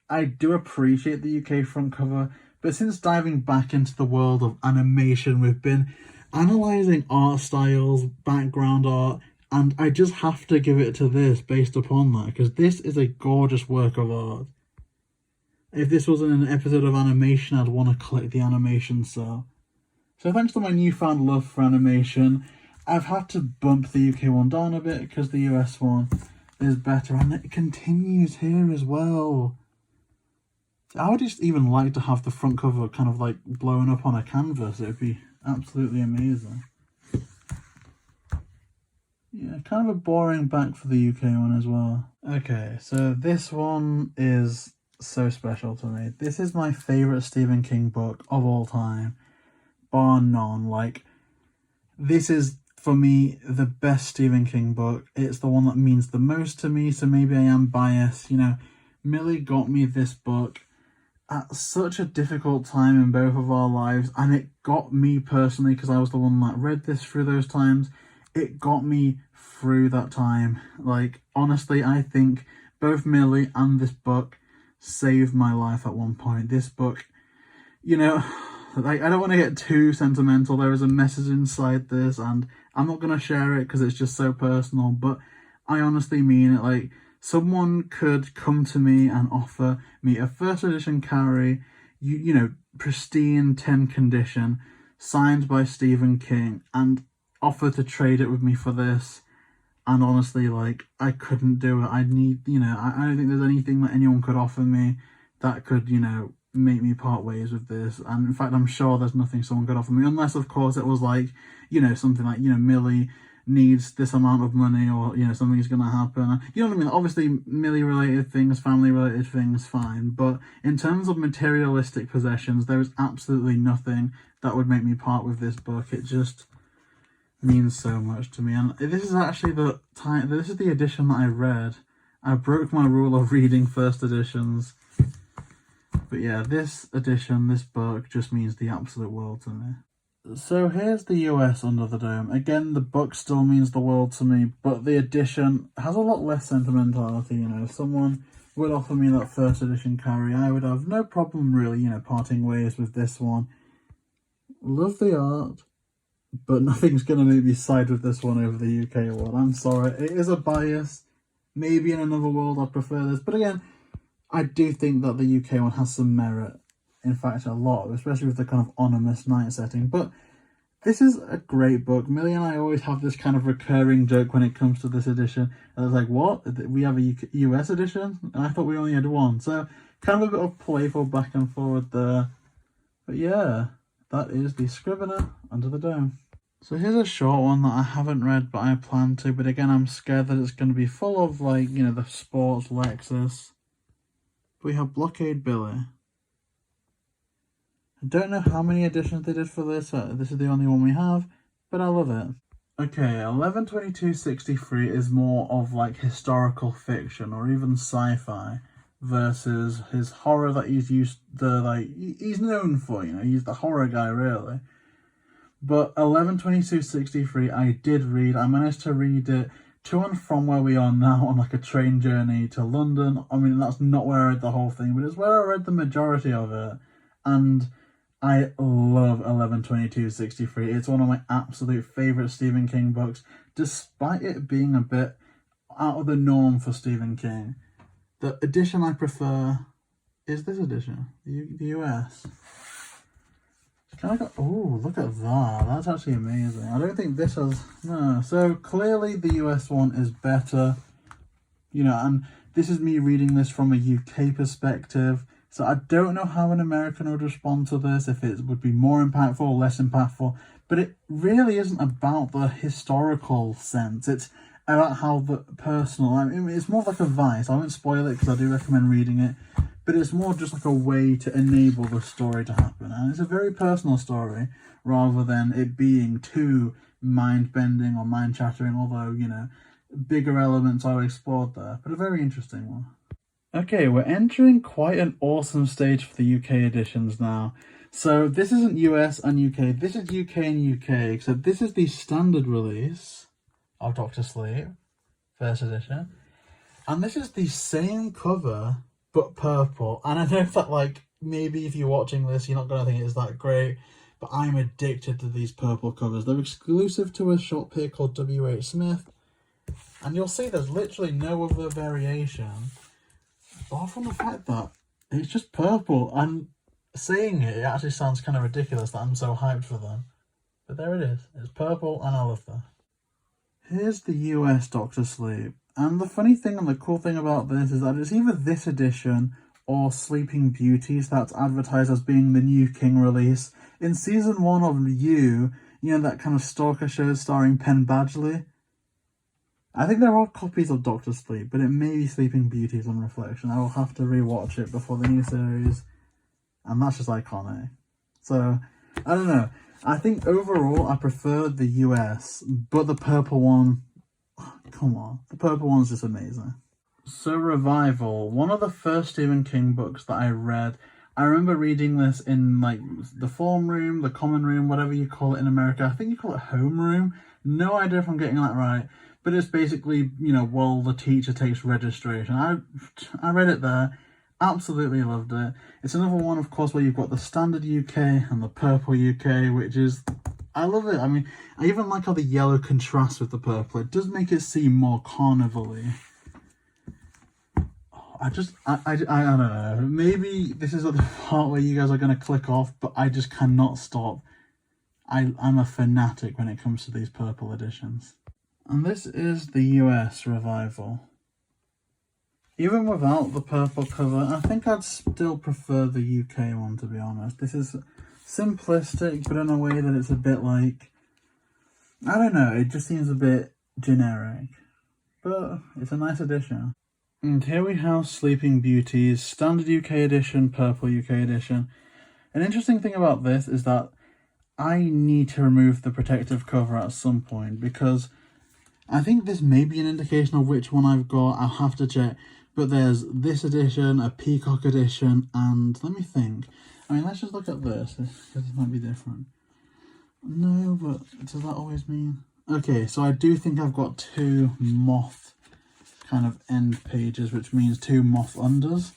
I do appreciate the UK front cover, but since diving back into the world of animation, we've been analysing art styles, background art, and I just have to give it to this based upon that, because this is a gorgeous work of art. If this wasn't an episode of animation, I'd want to collect the animation cell. So thanks to my newfound love for animation, I've had to bump the UK one down a bit because the US one is better, and it continues here as well. I would just even like to have the front cover kind of like blown up on a canvas. It would be absolutely amazing. Yeah, kind of a boring back for the UK one as well. Okay, so this one is so special to me. This is my favourite Stephen King book of all time, bar none. Like, this is, for me, the best Stephen King book. It's the one that means the most to me, so maybe I am biased. Millie got me this book at such a difficult time in both of our lives, and it got me personally, because I was the one that read this through those times. It got me through that time. Like, honestly, I think both Millie and this book saved my life at one point. This book, like, I don't want to get too sentimental. There is a message inside this, and I'm not going to share it because it's just so personal, but I honestly mean it. Like, someone could come to me and offer me a first edition carry, pristine 10 condition, signed by Stephen King, and offer to trade it with me for this, and honestly, like, I couldn't do it. I need, I don't think there's anything that anyone could offer me that could, make me part ways with this. And in fact, I'm sure there's nothing someone could offer me, unless of course it was like, something like, Millie needs this amount of money, or something's gonna happen, what I mean. Obviously Millie related things, family related things, fine, but in terms of materialistic possessions, there is absolutely nothing that would make me part with this book. It just means so much to me. And this is actually this is the edition that I read. I broke my rule of reading first editions, but yeah, this edition, this book, just means the absolute world to me. So here's the US Under the Dome. Again, the book still means the world to me, but the edition has a lot less sentimentality. If someone would offer me that first edition carry, I would have no problem really, parting ways with this one. Love the art, but nothing's going to make me side with this one over the UK one. I'm sorry, it is a bias. Maybe in another world I'd prefer this, but again, I do think that the UK one has some merit. In fact, a lot, especially with the kind of ominous night setting. But this is a great book. Millie and I always have this kind of recurring joke when it comes to this edition. And it's like, what? We have a US edition? And I thought we only had one. So kind of a bit of playful back and forward there. But yeah, that is the Scrivener Under the Dome. So here's a short one that I haven't read, but I plan to. But again, I'm scared that it's going to be full of, like, the sports Lexus. But we have Blockade Billy. I don't know how many editions they did for this. This is the only one we have, but I love it. Okay, 11/22/63 is more of like historical fiction or even sci-fi versus his horror that he's he's known for, you know, he's the horror guy really. But 11/22/63 I did read. I managed to read it to and from where we are now on like a train journey to London. I mean, that's not where I read the whole thing, but it's where I read the majority of it. And I love 11/22/63. It's one of my absolute favourite Stephen King books, despite it being a bit out of the norm for Stephen King. The edition I prefer is this edition, the US. Oh, look at that. That's actually amazing. I don't think this has... No. So clearly the US one is better. You know, and this is me reading this from a UK perspective. So I don't know how an American would respond to this, if it would be more impactful or less impactful. But it really isn't about the historical sense. It's about how the personal... I mean, it's more like advice. I won't spoil it because I do recommend reading it. But it's more just like a way to enable the story to happen. And it's a very personal story, rather than it being too mind-bending or mind-shattering, although, you know, bigger elements are explored there. But a very interesting one. Okay, we're entering quite an awesome stage for the UK editions now. So this isn't US and UK, this is UK and UK. So this is the standard release of Dr. Sleep, first edition. And this is the same cover, but purple. And I know that, like, maybe if you're watching this, you're not going to think it's that great, but I'm addicted to these purple covers. They're exclusive to a shop here called WH Smith. And you'll see there's literally no other variation, apart from the fact that it's just purple. And saying it actually sounds kind of ridiculous that I'm so hyped for them. But there it is. It's purple and I love that. Here's the US Dr. Sleep. And the funny thing and the cool thing about this is that it's either this edition or Sleeping Beauties that's advertised as being the new King release. In season 1 of You know, that kind of stalker show starring Penn Badgley. I think there are copies of Dr. Sleep, but it may be Sleeping Beauties on reflection. I will have to rewatch it before the new series. And that's just iconic. So, I don't know. I think overall I prefer the US, but the purple one... Come on, the purple one's just amazing. So Revival, one of the first Stephen King books that I read. I remember reading this in like the form room, the common room, whatever you call it in America. I think you call it homeroom. No idea if I'm getting that right. But it's basically, you know, while the teacher takes registration. I read it there. Absolutely loved it. It's another one, of course, where you've got the standard UK and the purple UK, which is... I love it. I mean, I even like how the yellow contrasts with the purple. It does make it seem more carnival-y. I don't know. Maybe this is at the part where you guys are going to click off, but I just cannot stop. I'm a fanatic when it comes to these purple editions. And this is the US Revival. Even without the purple cover, I think I'd still prefer the UK one, to be honest. This is simplistic, but in a way that it's a bit like... I don't know, it just seems a bit generic. But it's a nice edition. And here we have Sleeping Beauties, standard UK edition, purple UK edition. An interesting thing about this is that I need to remove the protective cover at some point, because I think this may be an indication of which one I've got. I'll have to check. But there's this edition, a peacock edition, and let me think. I mean, let's just look at this, because it might be different. No, but does that always mean... Okay, so I do think I've got two moth kind of end pages, which means two moth unders.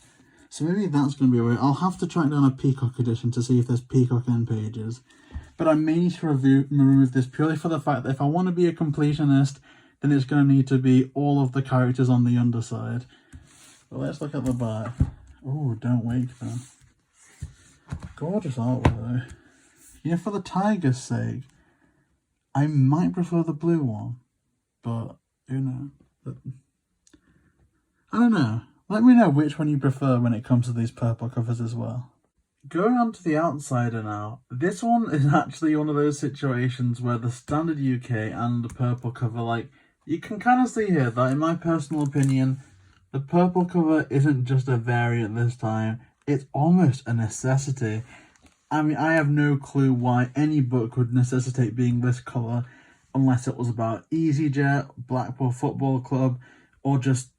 So maybe that's going to be a way. I'll have to track down a peacock edition to see if there's peacock end pages. But I may need to remove this purely for the fact that if I want to be a completionist, then it's going to need to be all of the characters on the underside. But let's look at the back. Oh, don't wake them. Gorgeous artwork though. You know, for the tiger's sake, I might prefer the blue one, but who knows? I don't know. Let me know which one you prefer when it comes to these purple covers as well. Going on to the outsider now. This one is actually one of those situations where the standard UK and the purple cover, like, you can kind of see here that, in my personal opinion, The purple cover isn't just a variant this time, it's almost a necessity. I mean, I have no clue why any book would necessitate being this colour unless it was about EasyJet, Blackpool Football Club, or just,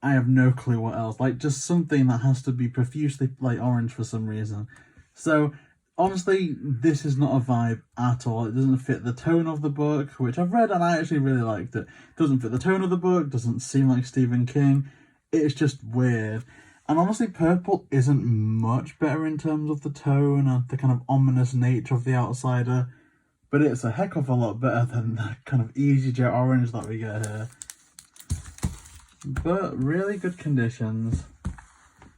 I have no clue what else. Like, just something that has to be profusely, like, orange for some reason. So, honestly, this is not a vibe at all. It doesn't fit the tone of the book, which I've read and I actually really liked it. Doesn't fit the tone of the book, doesn't seem like Stephen King. It's just weird. And honestly, purple isn't much better in terms of the tone and the kind of ominous nature of The Outsider, but it's a heck of a lot better than the kind of EasyJet orange that we get here. But really good conditions.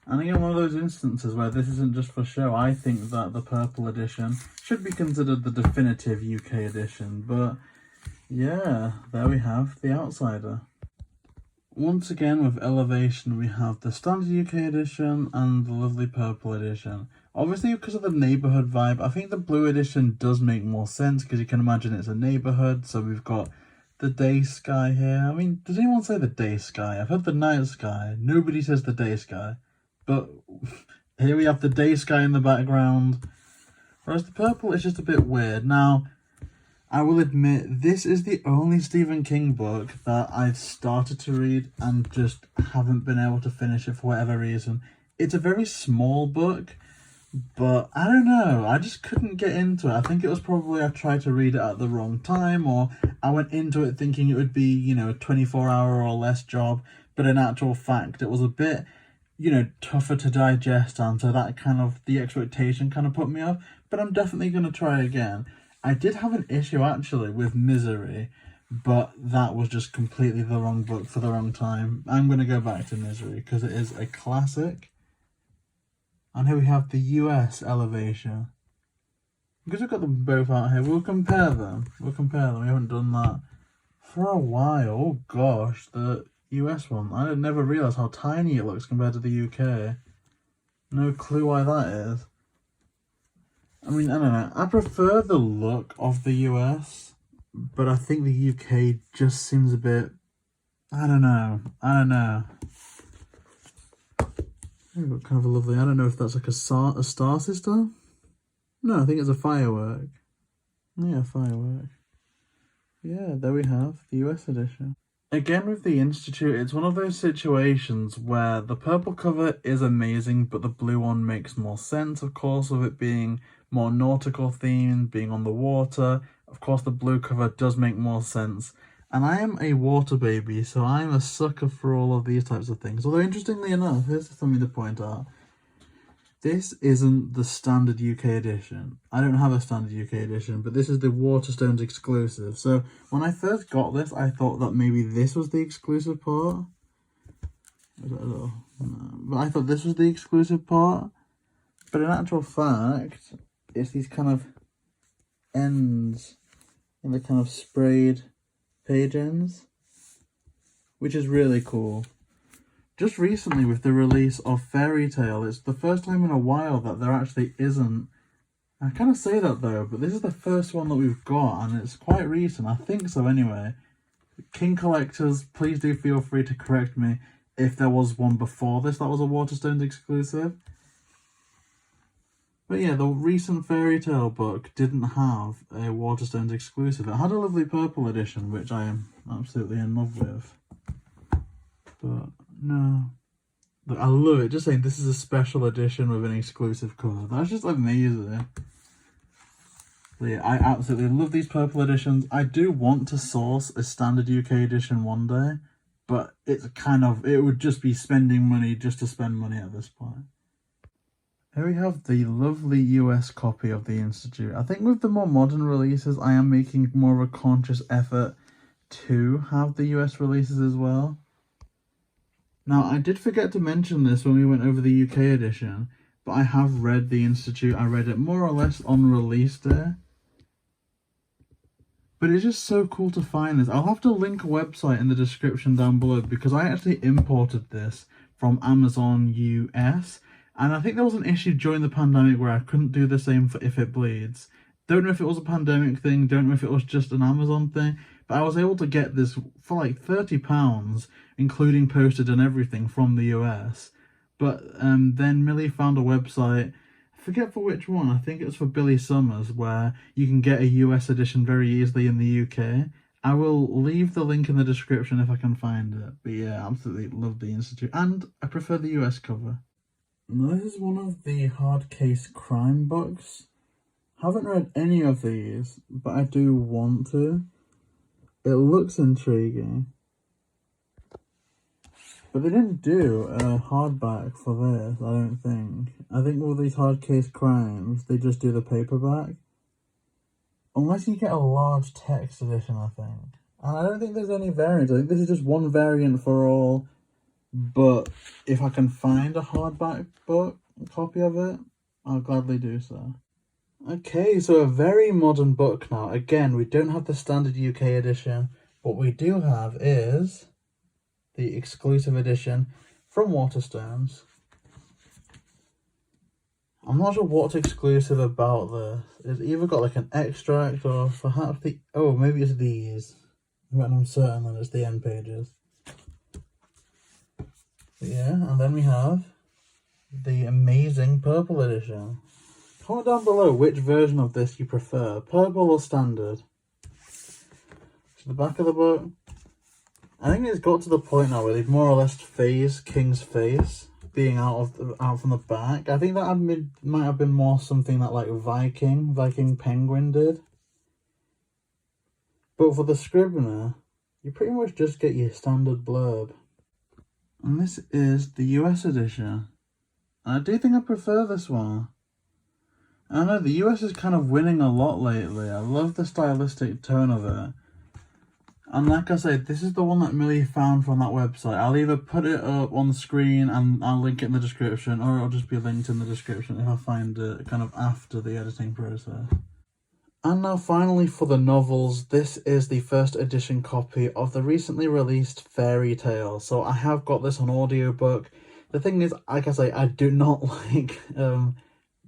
And again, one of those instances where this isn't just for show. I think that the purple edition should be considered the definitive UK edition, but yeah, there we have The Outsider. Once again, with Elevation, we have the standard UK edition and the lovely purple edition. Obviously, because of the neighbourhood vibe, I think the blue edition does make more sense because you can imagine it's a neighbourhood. So we've got the day sky here. I mean, does anyone say the day sky? I've heard the night sky. Nobody says the day sky. But here we have the day sky in the background. Whereas the purple is just a bit weird. Now, I will admit, this is the only Stephen King book that I've started to read and just haven't been able to finish it for whatever reason. It's a very small book, but I don't know, I just couldn't get into it. I think it was probably I tried to read it at the wrong time, or I went into it thinking it would be, you know, a 24-hour or less job, but in actual fact, it was a bit, you know, tougher to digest, and so that kind of, the expectation kind of put me off, but I'm definitely going to try again. I did have an issue actually with Misery, but that was just completely the wrong book for the wrong time. I'm going to go back to Misery because it is a classic. And here we have the US Elevation. Because we've got them both out here, we'll compare them. We haven't done that for a while. Oh gosh, the US one. I never realised how tiny it looks compared to the UK. No clue why that is. I mean, I don't know. I prefer the look of the US, but I think the UK just seems a bit... I don't know. We've got kind of a lovely... I don't know if that's like a star system? No, I think it's a firework. Yeah, firework. Yeah, there we have the US edition. Again with the Institute, it's one of those situations where the purple cover is amazing, but the blue one makes more sense, of course, with it being more nautical themed, being on the water. Of course, the blue cover does make more sense. And I am a water baby, so I'm a sucker for all of these types of things. Although, interestingly enough, here's something to point out. This isn't the standard UK edition. I don't have a standard UK edition, but this is the Waterstones exclusive. So when I first got this, I thought that maybe this was the exclusive part. No, but I thought this was the exclusive part. But in actual fact, it's these kind of ends in the kind of sprayed page ends, which is really cool. Just recently with the release of Fairy Tale, it's the first time in a while that there actually isn't. I kind of say that though, but this is the first one that we've got, and it's quite recent. I think so anyway. King collectors, please do feel free to correct me if there was one before this that was a Waterstones exclusive. But yeah, the recent Fairy Tale book didn't have a Waterstones exclusive. It had a lovely purple edition, which I am absolutely in love with. But no. Look, I love it. Just saying this is a special edition with an exclusive cover. That's just amazing. But yeah, I absolutely love these purple editions. I do want to source a standard UK edition one day, but it's kind of, it would just be spending money just to spend money at this point. Here we have the lovely US copy of the Institute. I think with the more modern releases, I am making more of a conscious effort to have the US releases as well. Now, I did forget to mention this when we went over the UK edition, but I have read the Institute. I read it more or less on release day. But it's just so cool to find this. I'll have to link a website in the description down below because I actually imported this from Amazon US. And I think there was an issue during the pandemic where I couldn't do the same for If It Bleeds. Don't know if it was a pandemic thing, don't know if it was just an Amazon thing, But I was able to get this for like £30, including postage and everything, from the US. But then Millie found a website, I forget for which one, I think it's for Billy Summers, where you can get a US edition very easily in the UK. I will leave the link in the description if I can find it. But yeah, absolutely love the Institute. And I prefer the US cover. This is one of the hard case crime books. Haven't read any of these, but I do want to. It looks intriguing. But they didn't do a hardback for this, I don't think. I think with these hard case crimes, they just do the paperback. Unless you get a large text edition, I think. And I don't think there's any variants. I think this is just one variant for all. But if I can find a hardback book, a copy of it, I'll gladly do so. Okay, so a very modern book now. Again, we don't have the standard UK edition. What we do have is the exclusive edition from Waterstones. I'm not sure what's exclusive about this. It's either got like an extract or perhaps the... Oh, maybe it's these. When I'm certain that it's the end pages. But yeah, and then we have the amazing purple edition. Comment down below which version of this you prefer, purple or standard. So the back of the book. I think it's got to the point now where they've more or less phased King's face being out from the back. I think that might have been more something that like Viking Penguin did. But for the Scrivener, you pretty much just get your standard blurb. And this is the US edition. And I do think I prefer this one. I know the US is kind of winning a lot lately. I love the stylistic tone of it. And like I said, this is the one that Millie found from that website. I'll either put it up on the screen and I'll link it in the description, or it'll just be linked in the description if I find it kind of after the editing process. And now finally for the novels, this is the first edition copy of the recently released Fairy Tale. So I have got this on audiobook. The thing is, like I say, I do not like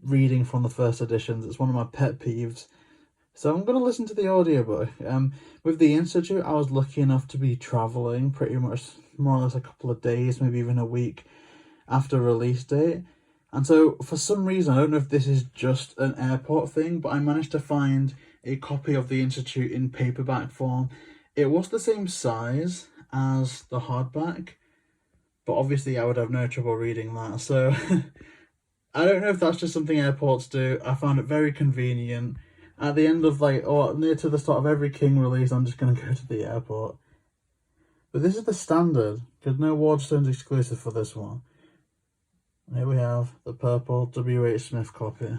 reading from the first editions. It's one of my pet peeves. So I'm going to listen to the audiobook. With the Institute, I was lucky enough to be travelling pretty much more or less a couple of days, maybe even a week after release date. And so for some reason, I don't know if this is just an airport thing, but I managed to find a copy of the Institute in paperback form. It was the same size as the hardback, but obviously I would have no trouble reading that. So I don't know if that's just something airports do. I found it very convenient. At the end of near to the start of every King release, I'm just going to go to the airport. But this is the standard, because no Waterstones exclusive for this one. Here we have the purple W.H. Smith copy.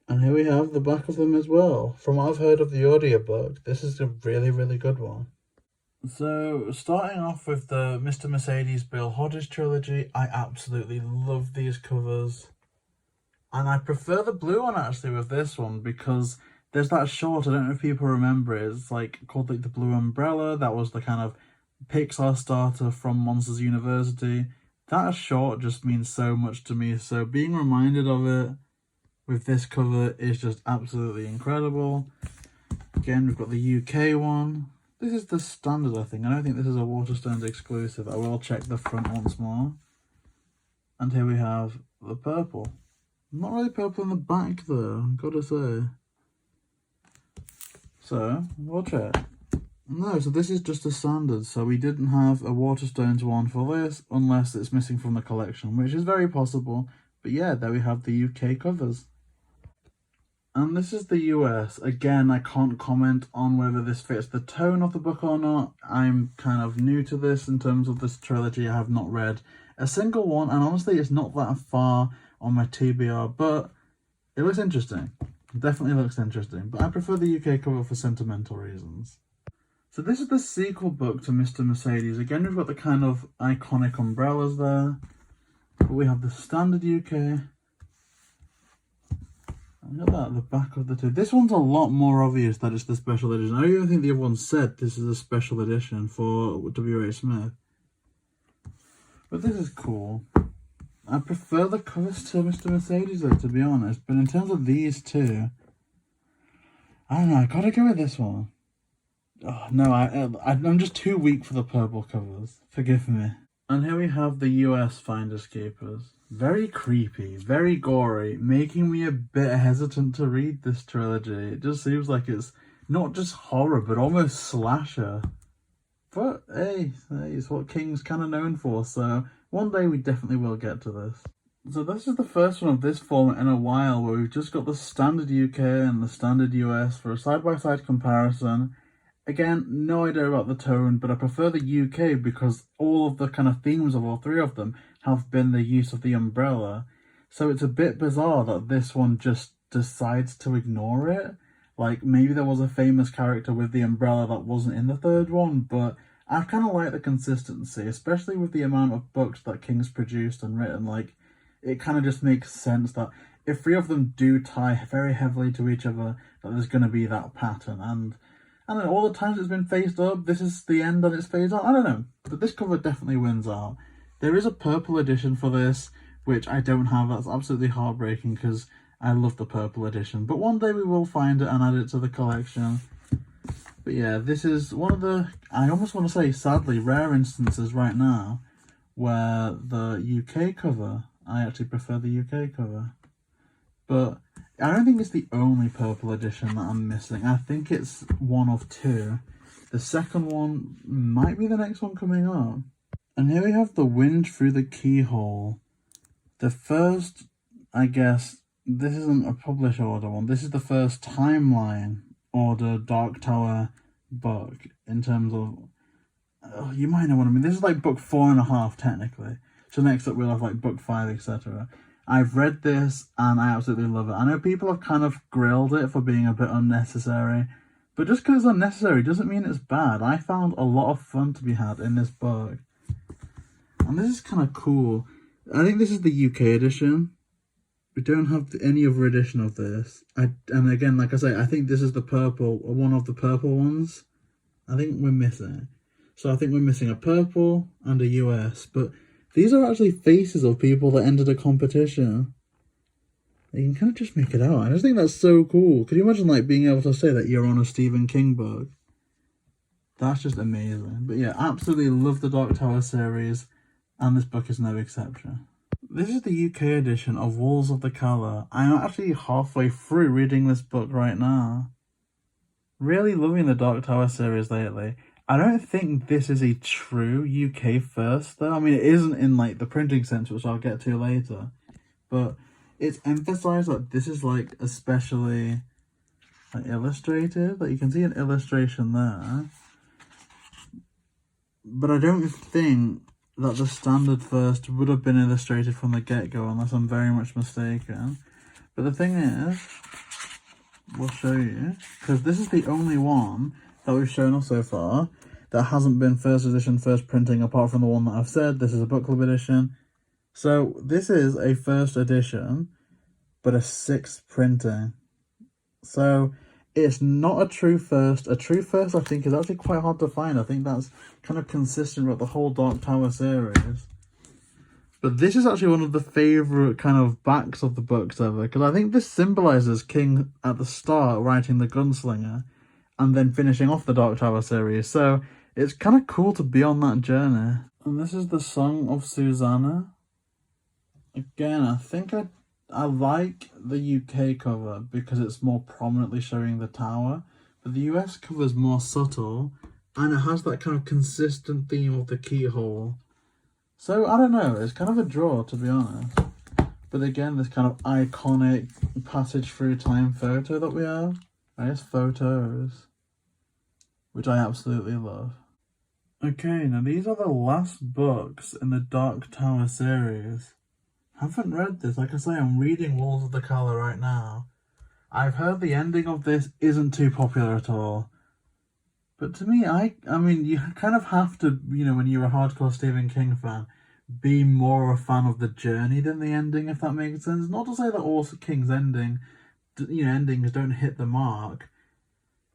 And here we have the back of them as well. From what I've heard of the audiobook, this is a really, really good one. So, starting off with the Mr. Mercedes Bill Hodges trilogy, I absolutely love these covers. And I prefer the blue one actually with this one, because there's that short, I don't know if people remember it, it's like called like the Blue Umbrella. That was the kind of Pixar starter from Monsters University. That short just means so much to me, so being reminded of it with this cover is just absolutely incredible. Again, we've got the UK one. This is the standard, I think. I don't think this is a Waterstones exclusive. I will check the front once more. And here we have the purple. Not really purple in the back though, gotta say. So, we'll check. No, so this is just a standard, so we didn't have a Waterstones one for this, unless it's missing from the collection, which is very possible. But yeah, there we have the UK covers. And this is the US. Again, I can't comment on whether this fits the tone of the book or not. I'm kind of new to this in terms of this trilogy. I have not read a single one, and honestly, it's not that far on my TBR, but it looks interesting. It definitely looks interesting, but I prefer the UK cover for sentimental reasons. So this is the sequel book to Mr. Mercedes. Again, we've got the kind of iconic umbrellas there, but we have the standard UK. Look at that, the back of the two. This one's a lot more obvious that it's the special edition. I don't even think the other one said this is a special edition for W.H. Smith. But this is cool. I prefer the covers to Mr. Mercedes though, to be honest. But in terms of these two, I don't know, I gotta go with this one. Oh, no, I'm just too weak for the purple covers. Forgive me. And here we have the US Finders Keepers. Very creepy, very gory, making me a bit hesitant to read this trilogy. It just seems like it's not just horror, but almost slasher. But hey, it's what King's kind of known for, so one day we definitely will get to this. So this is the first one of this format in a while where we've just got the standard UK and the standard US for a side-by-side comparison. Again, no idea about the tone, but I prefer the UK because all of the kind of themes of all three of them have been the use of the umbrella. So it's a bit bizarre that this one just decides to ignore it. Like, maybe there was a famous character with the umbrella that wasn't in the third one, but I kind of like the consistency, especially with the amount of books that King's produced and written. Like, it kind of just makes sense that if three of them do tie very heavily to each other, that there's going to be that pattern. And I don't know, all the times it's been phased up, this is the end that it's phased out. I don't know, but this cover definitely wins out. There is a purple edition for this, which I don't have. That's absolutely heartbreaking because I love the purple edition. But one day we will find it and add it to the collection. But yeah, this is one of the, I almost want to say, sadly, rare instances right now where the UK cover, I actually prefer the UK cover. But I don't think it's the only purple edition that I'm missing. I think it's one of two. The second one might be the next one coming up. And here we have The Wind Through the Keyhole. The first, I guess, this isn't a publish order one. This is the first timeline order Dark Tower book in terms of, you might know what I mean. This is like book 4.5 technically. So next up we'll have like book 5, etc. I've read this and I absolutely love it. I know people have kind of grilled it for being a bit unnecessary, but just because it's unnecessary doesn't mean it's bad. I found a lot of fun to be had in this book. And this is kind of cool. I think this is the UK edition. We don't have any other edition of this. And again, like I say, I think this is the purple, or one of the purple ones. I think we're missing. So I think we're missing a purple and a US, but these are actually faces of people that entered a competition. You can kind of just make it out. I just think that's so cool. Could you imagine like being able to say that you're on a Stephen King book? That's just amazing. But yeah, absolutely love the Dark Tower series, and this book is no exception. This is the UK edition of Walls of the Colour. I'm actually halfway through reading this book right now. Really loving the Dark Tower series lately. I don't think this is a true UK first though. I mean, it isn't in like the printing sense, which I'll get to later. But it's emphasised that this is like especially like illustrated. Like you can see an illustration there. But I don't think that the standard first would have been illustrated from the get-go, unless I'm very much mistaken. But the thing is, we'll show you, because this is the only one that we've shown off so far that hasn't been first edition, first printing, apart from the one that I've said. This is a book club edition. So this is a first edition, but a 6th printing. So it's not a true first. A true first, I think, is actually quite hard to find. I think that's kind of consistent with the whole Dark Tower series. But this is actually one of the favourite kind of backs of the books ever, because I think this symbolises King at the start writing The Gunslinger and then finishing off the Dark Tower series. So it's kind of cool to be on that journey. And this is the Song of Susanna. Again, I think I like the UK cover because it's more prominently showing the tower, but the US cover is more subtle and it has that kind of consistent theme of the keyhole. So I don't know, it's kind of a draw, to be honest. But again, this kind of iconic passage through time photo that we have, I guess photos, which I absolutely love. Okay, now these are the last books in the Dark Tower series. Haven't read this. Like I say, I'm reading Walls of the Colour right now. I've heard the ending of this isn't too popular at all. But to me, I mean, you kind of have to, you know, when you're a hardcore Stephen King fan, be more a fan of the journey than the ending, if that makes sense. Not to say that all King's endings don't hit the mark,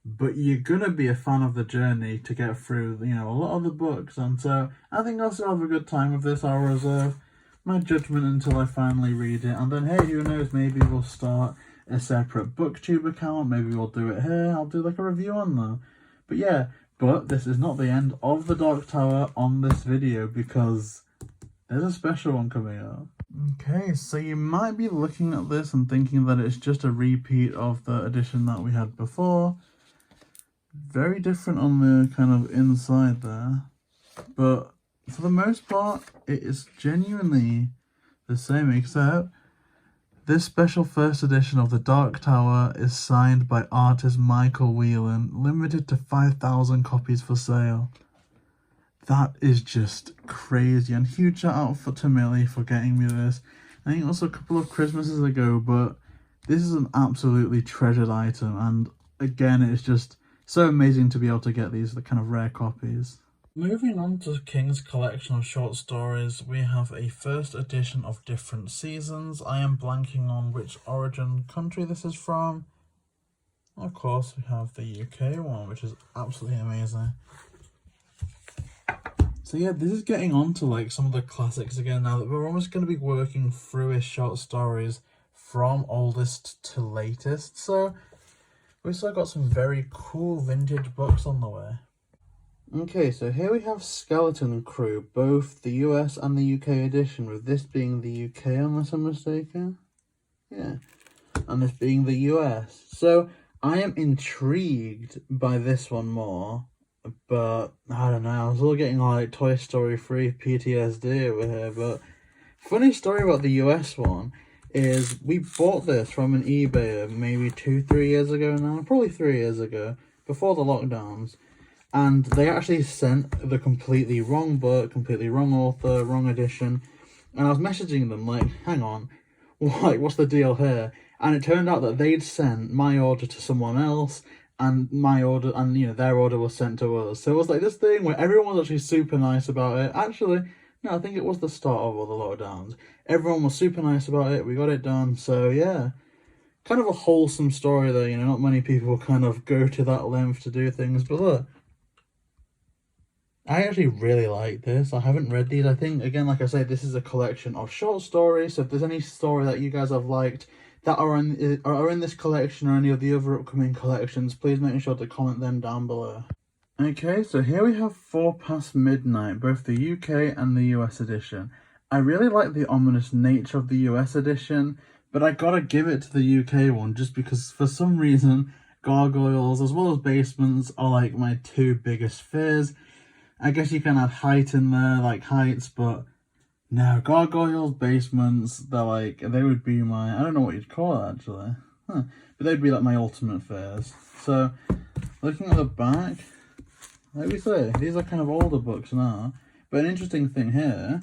but you're going to be a fan of the journey to get through, you know, a lot of the books. And so I think I'll still have a good time with this. I'll reserve my judgment until I finally read it, and then hey, who knows, maybe we'll start a separate booktube account. Maybe we'll do it here. I'll do like a review on them. But yeah, but this is not the end of the Dark Tower on this video, because there's a special one coming up. Okay, so you might be looking at this and thinking that it's just a repeat of the edition that we had before. Very different on the kind of inside there. But for the most part, it is genuinely the same, except this special first edition of the Dark Tower is signed by artist Michael Whelan, limited to 5,000 copies for sale. That is just crazy, and huge shout out to Millie for getting me this. I think also a couple of Christmases ago, but this is an absolutely treasured item, and again, it's just so amazing to be able to get these kind of rare copies. Moving on to King's collection of short stories, we have a first edition of Different Seasons. I am blanking on which origin country this is from. Of course, we have the UK one, which is absolutely amazing. So yeah, this is getting on to like some of the classics again now that we're almost going to be working through his short stories from oldest to latest. So we've still got some very cool vintage books on the way. Okay, so here we have Skeleton Crew, both the US and the UK edition, with this being the UK unless I'm mistaken. Yeah, and this being the US. So I am intrigued by this one more, but I don't know, I was all getting like Toy Story 3 PTSD over here. But funny story about the US one is we bought this from an eBayer maybe 2-3 years ago now, probably 3 years ago, before the lockdowns. And they actually sent the completely wrong book, completely wrong author, wrong edition. And I was messaging them like, hang on, what's the deal here? And it turned out that they'd sent my order to someone else, and my order, and you know, their order was sent to us. So it was like this thing where everyone was actually super nice about it. Actually, no, I think it was the start of all the lockdowns. Everyone was super nice about it. We got it done. So yeah, kind of a wholesome story there. You know, not many people kind of go to that length to do things. But look, I actually really like this. I haven't read these. I think, again, like I said, this is a collection of short stories. So if there's any story that you guys have liked that are in this collection or any of the other upcoming collections, please make sure to comment them down below. Okay, so here we have 4 Past Midnight, both the UK and the US edition. I really like the ominous nature of the US edition, but I gotta give it to the UK one just because for some reason gargoyles as well as basements are like my 2 biggest fears. I guess you can add height in there, like heights, but no, gargoyles, basements, they would be my, I don't know what you'd call it actually, but they'd be like my ultimate fears. So, looking at the back, like we say, these are kind of older books now, but an interesting thing here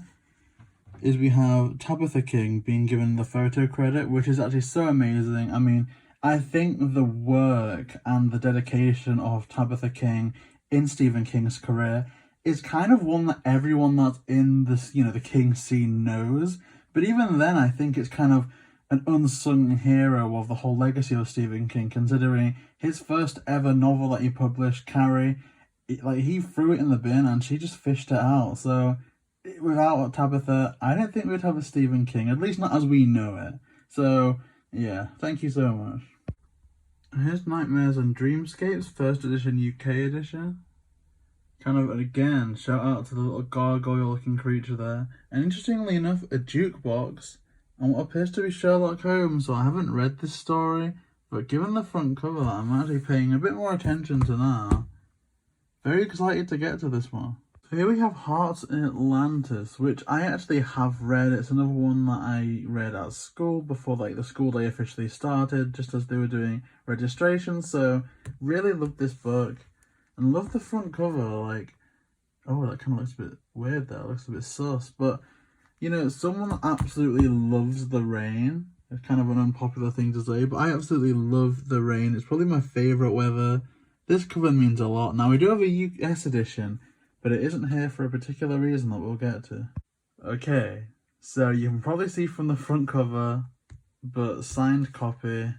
is we have Tabitha King being given the photo credit, which is actually so amazing. I mean, I think the work and the dedication of Tabitha King in Stephen King's career is kind of one that everyone that's in this, you know, the King scene knows. But even then, I think it's kind of an unsung hero of the whole legacy of Stephen King, considering his first ever novel that he published, Carrie, he threw it in the bin and she just fished it out. So without Tabitha, I don't think we'd have a Stephen King, at least not as we know it. So yeah, thank you so much. Here's Nightmares and Dreamscapes, first edition UK edition. Kind of, again, shout out to the little gargoyle looking creature there. And interestingly enough, a jukebox and what appears to be Sherlock Holmes. So I haven't read this story, but given the front cover, I'm actually paying a bit more attention to now. Very excited to get to this one. So here we have Hearts in Atlantis, which I actually have read. It's another one that I read at school before the school day officially started, just as they were doing registration. So really love this book. And love the front cover, oh, that kind of looks a bit weird there, it looks a bit sus, but, you know, someone that absolutely loves the rain, it's kind of an unpopular thing to say, but I absolutely love the rain, it's probably my favourite weather. This cover means a lot. Now, we do have a US edition, but it isn't here for a particular reason that we'll get to. Okay, so you can probably see from the front cover, but signed copy,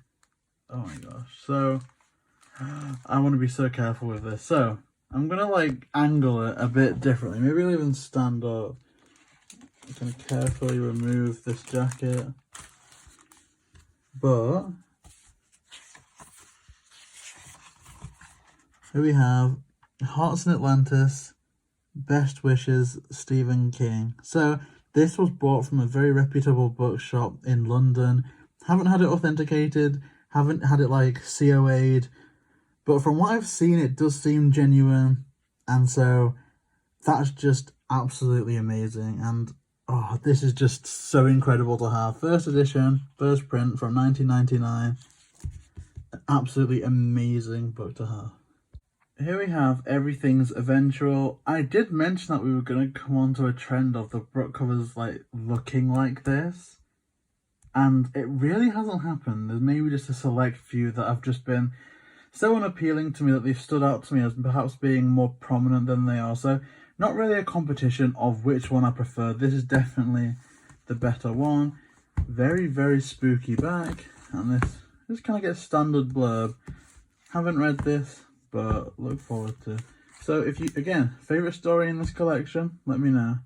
oh my gosh, so I want to be so careful with this. So, I'm going to angle it a bit differently. Maybe I'll even stand up. I'm going to carefully remove this jacket. But, Here we have Hearts in Atlantis, Best Wishes, Stephen King. So this was bought from a very reputable bookshop in London. Haven't had it authenticated, haven't had it like COA'd, but from what I've seen, it does seem genuine, and so that's just absolutely amazing. And oh, this is just so incredible to have. First edition, first print from 1999. An absolutely amazing book to have. Here we have Everything's Eventual. I did mention that we were going to come on to a trend of the book covers like looking like this, and it really hasn't happened. There's maybe just a select few that have just been so unappealing to me that they've stood out to me as perhaps being more prominent than they are. So not really a competition of which one I prefer. This is definitely the better one. Very, very spooky back, and this kind of gets standard blurb. Haven't read this, but look forward to. So if you, again, favourite story in this collection, let me know.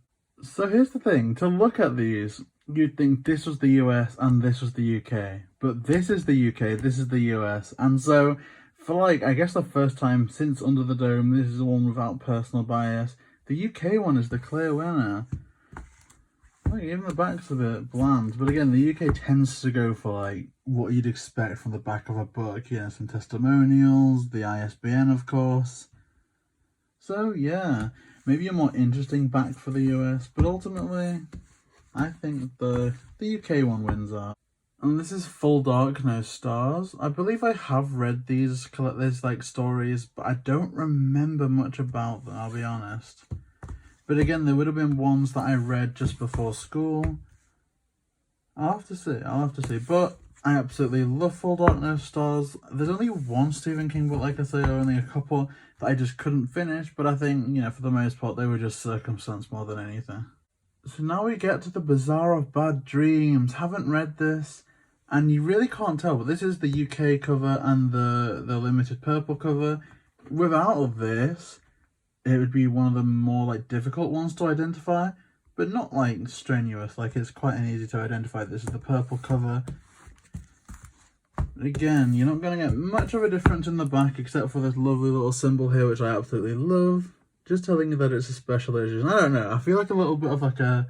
So here's the thing, to look at these, you'd think this was the US and this was the UK. But this is the UK, this is the US. And so, for like, I guess the first time since Under the Dome, this is the one without personal bias. The UK one is the clear winner. Like, even the back's a bit bland. But again, the UK tends to go for like what you'd expect from the back of a book. You know, some testimonials, the ISBN of course. So yeah, maybe a more interesting back for the US, but ultimately I think the UK one wins out. And this is Full Dark, No Stars. I believe I have read these like stories, but I don't remember much about them, I'll be honest. But again, there would have been ones that I read just before school. I'll have to see. But I absolutely love Full Dark, No Stars. There's only one Stephen King book, like I say, or only a couple that I just couldn't finish. But I think, you know, for the most part, they were just circumstance more than anything. So now we get to The Bazaar of Bad Dreams. Haven't read this, and you really can't tell, but this is the UK cover and the limited purple cover. Without this, it would be one of the more like difficult ones to identify, but not like strenuous. Like, it's quite an easy to identify. This is the purple cover. Again, you're not going to get much of a difference in the back except for this lovely little symbol here, which I absolutely love. Just telling you that it's a special edition. I don't know, I feel like a little bit of like a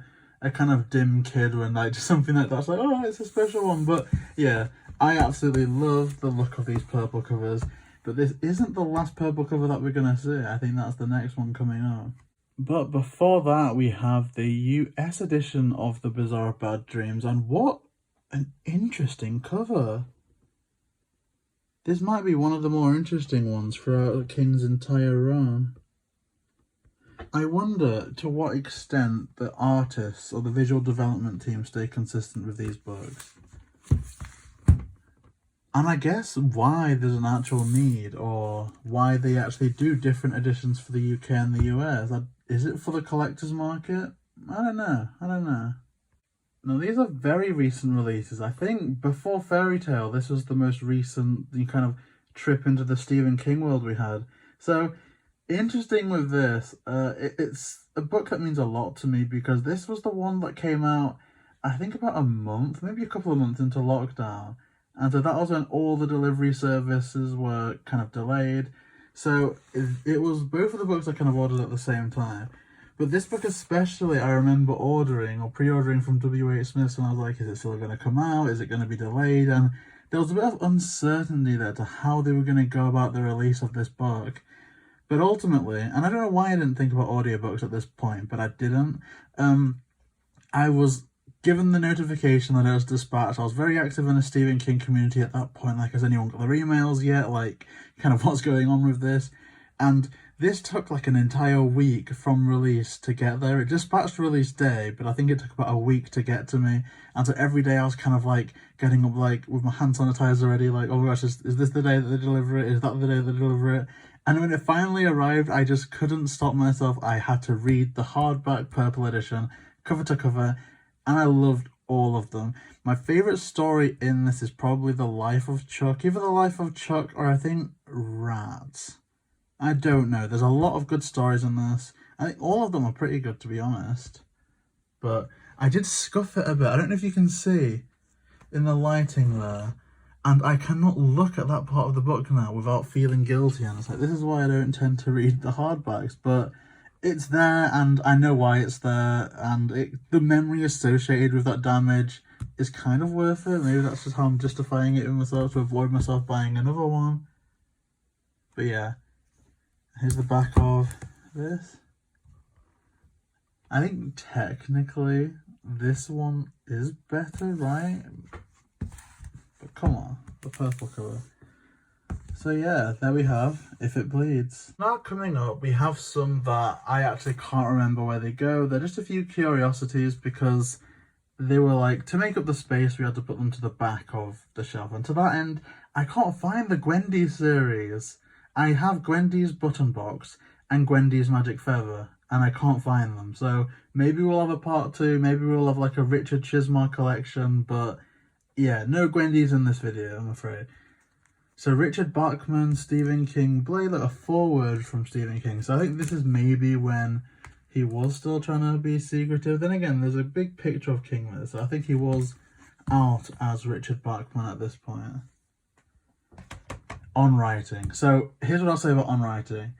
kind of dim kid when like just something like that's like, oh, it's a special one. But yeah, I absolutely love the look of these purple covers. But this isn't the last purple cover that we're going to see. I think that's the next one coming up. But before that, we have the US edition of The Bazaar of Bad Dreams. And what an interesting cover. This might be one of the more interesting ones throughout King's entire run. I wonder to what extent the artists or the visual development team stay consistent with these books. And I guess why there's an actual need, or why they actually do different editions for the UK and the US. Is it for the collector's market? I don't know. Now, these are very recent releases. I think before Fairy Tale, this was the most recent kind of trip into the Stephen King world we had. So, interesting with this, it's a book that means a lot to me because this was the one that came out, I think about a month, maybe a couple of months into lockdown. And so that was when all the delivery services were kind of delayed. So it was both of the books I kind of ordered at the same time. But this book especially, I remember ordering or pre-ordering from W.H. Smith's, and I was like, is it still going to come out? Is it going to be delayed? And there was a bit of uncertainty there to how they were going to go about the release of this book. But ultimately, and I don't know why I didn't think about audiobooks at this point, but I didn't. I was given the notification that it was dispatched. I was very active in the Stephen King community at that point. Like, has anyone got their emails yet? Like, kind of what's going on with this? And this took like an entire week from release to get there. It dispatched release day, but I think it took about a week to get to me. And so every day I was kind of like getting up like with my hand sanitizer ready, like, oh my gosh, is this the day that they deliver it? Is that the day they deliver it? And when it finally arrived, I just couldn't stop myself. I had to read the hardback purple edition, cover to cover, and I loved all of them. My favourite story in this is probably The Life of Chuck. Either The Life of Chuck or I think Rant. I don't know. There's a lot of good stories in this. I think all of them are pretty good, to be honest. But I did scuff it a bit. I don't know if you can see in the lighting there. And I cannot look at that part of the book now without feeling guilty. And it's like, this is why I don't tend to read the hardbacks. But it's there, and I know why it's there. And the memory associated with that damage is kind of worth it. Maybe that's just how I'm justifying it with myself to avoid myself buying another one. But yeah, here's the back of this. I think technically this one is better, right? But come on, the purple cover. So yeah, there we have If It Bleeds. Now coming up, we have some that I actually can't remember where they go. They're just a few curiosities because they were like, to make up the space, we had to put them to the back of the shelf. And to that end, I can't find the Gwendy series. I have Gwendy's Button Box and Gwendy's Magic Feather, and I can't find them. So maybe we'll have a part 2, maybe we'll have like a Richard Chizmar collection, but yeah, no Gwendy's in this video, I'm afraid. So Richard Bachman, Stephen King, Blade, like a foreword from Stephen King. So I think this is maybe when he was still trying to be secretive. Then again, there's a big picture of King there, so I think he was out as Richard Bachman at this point. On writing. So here's what I'll say about on writing.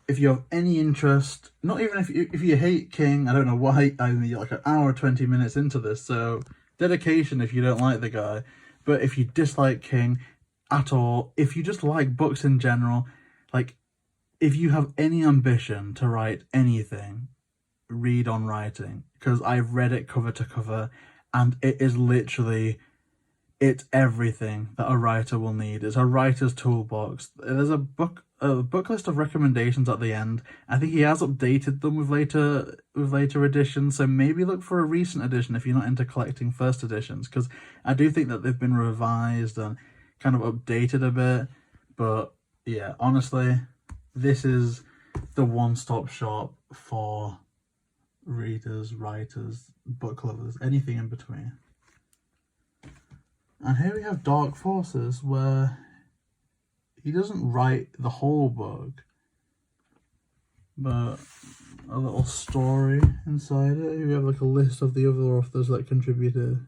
If you have any interest, not even if you hate King, I don't know why, I mean, you're like an hour 20 minutes into this, so dedication if you don't like the guy. But if you dislike King at all, if you just like books in general, like if you have any ambition to write anything, read On Writing, because I've read it cover to cover and it is literally, it's everything that a writer will need. It's a writer's toolbox. There's a book list of recommendations at the end. I think he has updated them with later editions, so maybe look for a recent edition if you're not into collecting first editions, because I do think that they've been revised and kind of updated a bit. But yeah, honestly, this is the one-stop shop for readers, writers, book lovers, anything in between. And here we have Dark Forces, where he doesn't write the whole book, but a little story inside it. We have like a list of the other authors that contributed.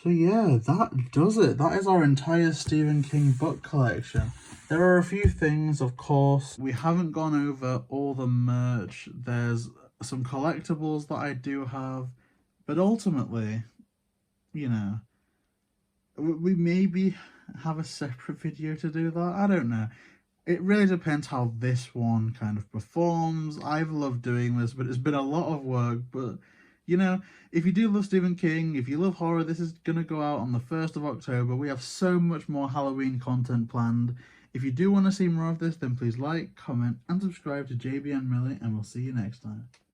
So yeah, that does it. That is our entire Stephen King book collection. There are a few things, of course. We haven't gone over all the merch. There's some collectibles that I do have. But ultimately, you know, we maybe have a separate video to do that. I don't know. It really depends how this one kind of performs. I've loved doing this, but it's been a lot of work. But, you know, if you do love Stephen King, if you love horror, this is going to go out on the 1st of October. We have so much more Halloween content planned. If you do want to see more of this, then please like, comment, and subscribe to JBN Millie, and we'll see you next time.